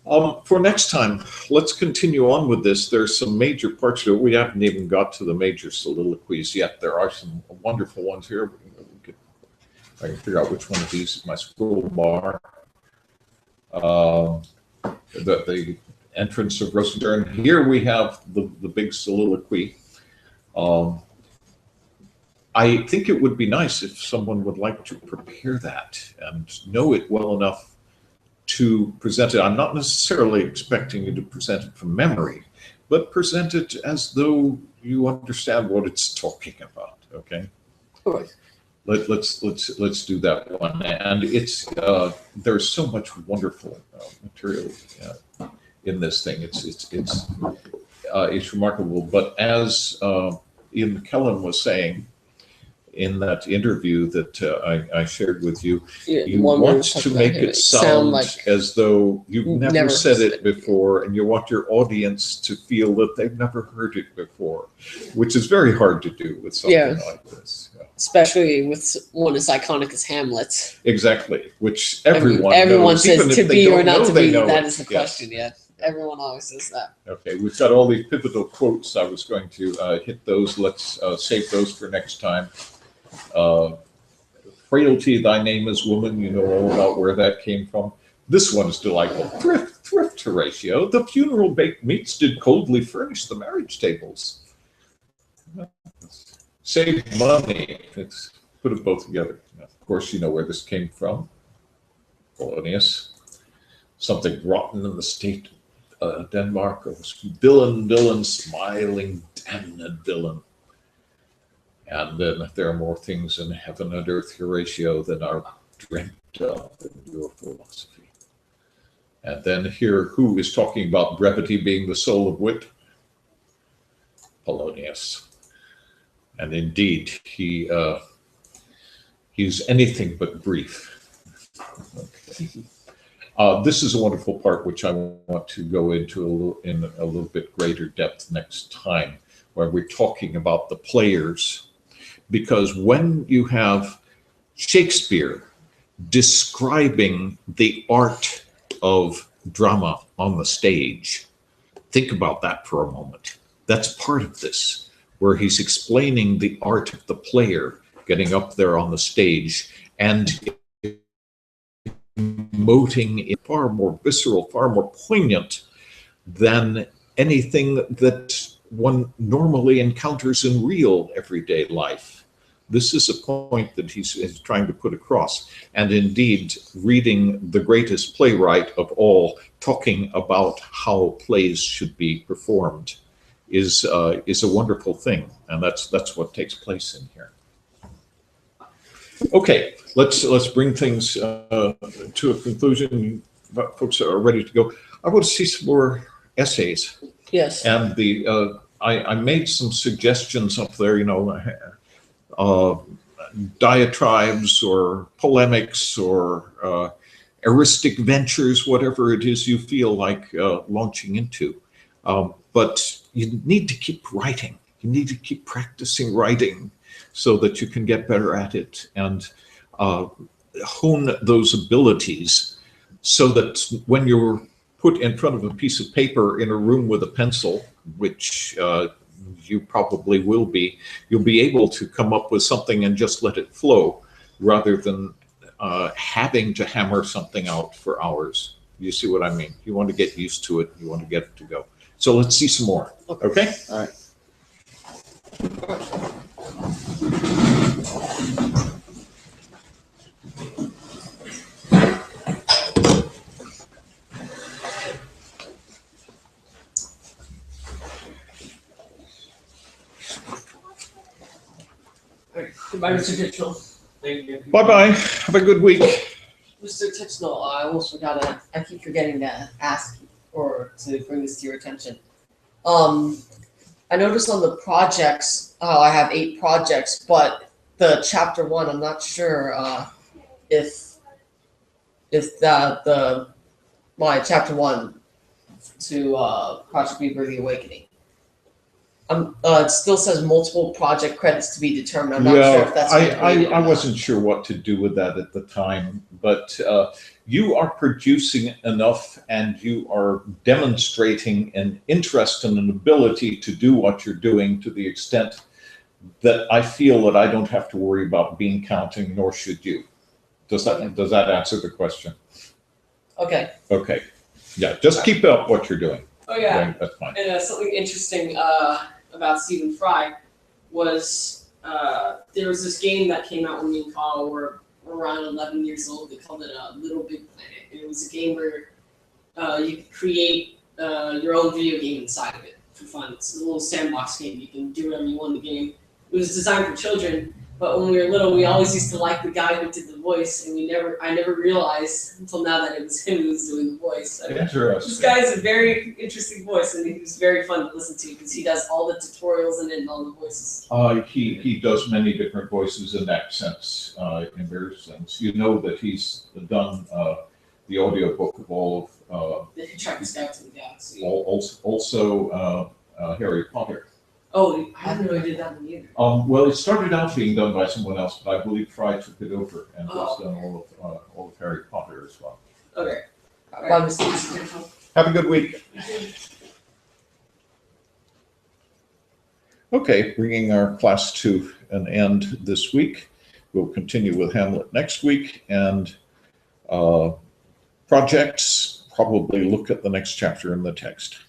For next time, let's continue on with this. There's some major parts to it. We haven't even got to the major soliloquies yet. There are some wonderful ones here. I can figure out which one of these is my school bar. The entrance of Rosenstern. Here we have the big soliloquy. I think it would be nice if someone would like to prepare that and know it well enough to present it. I'm not necessarily expecting you to present it from memory, but present it as though you understand what it's talking about. Okay. All right. Let's do that one. And it's there's so much wonderful material in this thing. It's remarkable. But as Ian McKellen was saying in that interview that I shared with you, you want to make it sound like as though you've never said it before, and you want your audience to feel that they've never heard it before, which is very hard to do with something like this. Especially with one as iconic as Hamlet. Exactly, which everyone knows, says even to be or not to be. That is the Yes. question. Yeah, everyone always says that. Okay, we've got all these pivotal quotes. I was going to hit those. Let's save those for next time. Frailty, thy name is woman. You know all about where that came from. This one is delightful. Thrift, Horatio. The funeral baked meats did coldly furnish the marriage tables. Save money. Let's put them both together. Of course, you know where this came from. Polonius. Something rotten in the state of Denmark. Villain, smiling, damned villain. And then there are more things in heaven and earth, Horatio, than are dreamt of in your philosophy. And then here, who is talking about brevity being the soul of wit? Polonius. And indeed, he's anything but brief. Okay. This is a wonderful part which I want to go into in a little bit greater depth next time, where we're talking about the players. Because when you have Shakespeare describing the art of drama on the stage, think about that for a moment. That's part of this, where he's explaining the art of the player getting up there on the stage and emoting in far more visceral, far more poignant than anything that one normally encounters in real everyday life. This is a point that he's trying to put across. And indeed, reading the greatest playwright of all talking about how plays should be performed is a wonderful thing. And that's what takes place in here. Okay, let's bring things to a conclusion. Folks are ready to go. I want to see some more essays. Yes. And I made some suggestions up there, diatribes or polemics or eristic ventures, whatever it is you feel like launching into. But you need to keep writing. You need to keep practicing writing so that you can get better at it and hone those abilities so that when you're put in front of a piece of paper in a room with a pencil, which you probably will be, you'll be able to come up with something and just let it flow rather than having to hammer something out for hours. You see what I mean? You want to get used to it. You want to get it to go. So let's see some more. Okay? All right. Goodbye, Mr. Titchell. Thank you. Bye-bye. Have a good week. Mr. Titchnell, I almost forgot to, I keep forgetting to ask or to bring this to your attention. I noticed on the projects, I have 8 projects, but the chapter 1, I'm not sure if my chapter 1 to Project Weaver the Awakening. It still says multiple project credits to be determined. I'm not sure if that's I not. wasn't sure what to do with that at the time, but you are producing enough and you are demonstrating an interest and an ability to do what you're doing to the extent that I feel that I don't have to worry about bean counting, nor should you. Does that answer the question? Okay. Okay. Yeah, just keep up what you're doing. Oh yeah. That's fine. And something interesting about Stephen Fry was there was this game that came out when me and Kyle were around 11 years old. They called it Little Big Planet. And it was a game where you could create your own video game inside of it for fun. It's a little sandbox game. You can do whatever you want in the game. It was designed for children, but when we were little, we always used to like the guy who did the voice, and I never realized until now that it was him who was doing the voice. I mean, this guy has a very interesting voice, and he was very fun to listen to because he does all the tutorials and all the voices. He does many different voices in that sense, in various sense. You know that he's done the audiobook of all of The Hitchhiker's Guide to the Galaxy. also Harry Potter. Oh, I didn't know he did that one either. Well, it started out being done by someone else, but I believe Fry took it over and has Oh. done all of Harry Potter as well. Okay. Bye, Mr. Titchnell. Have a good week. Okay, bringing our class to an end this week. We'll continue with Hamlet next week, and projects, probably look at the next chapter in the text.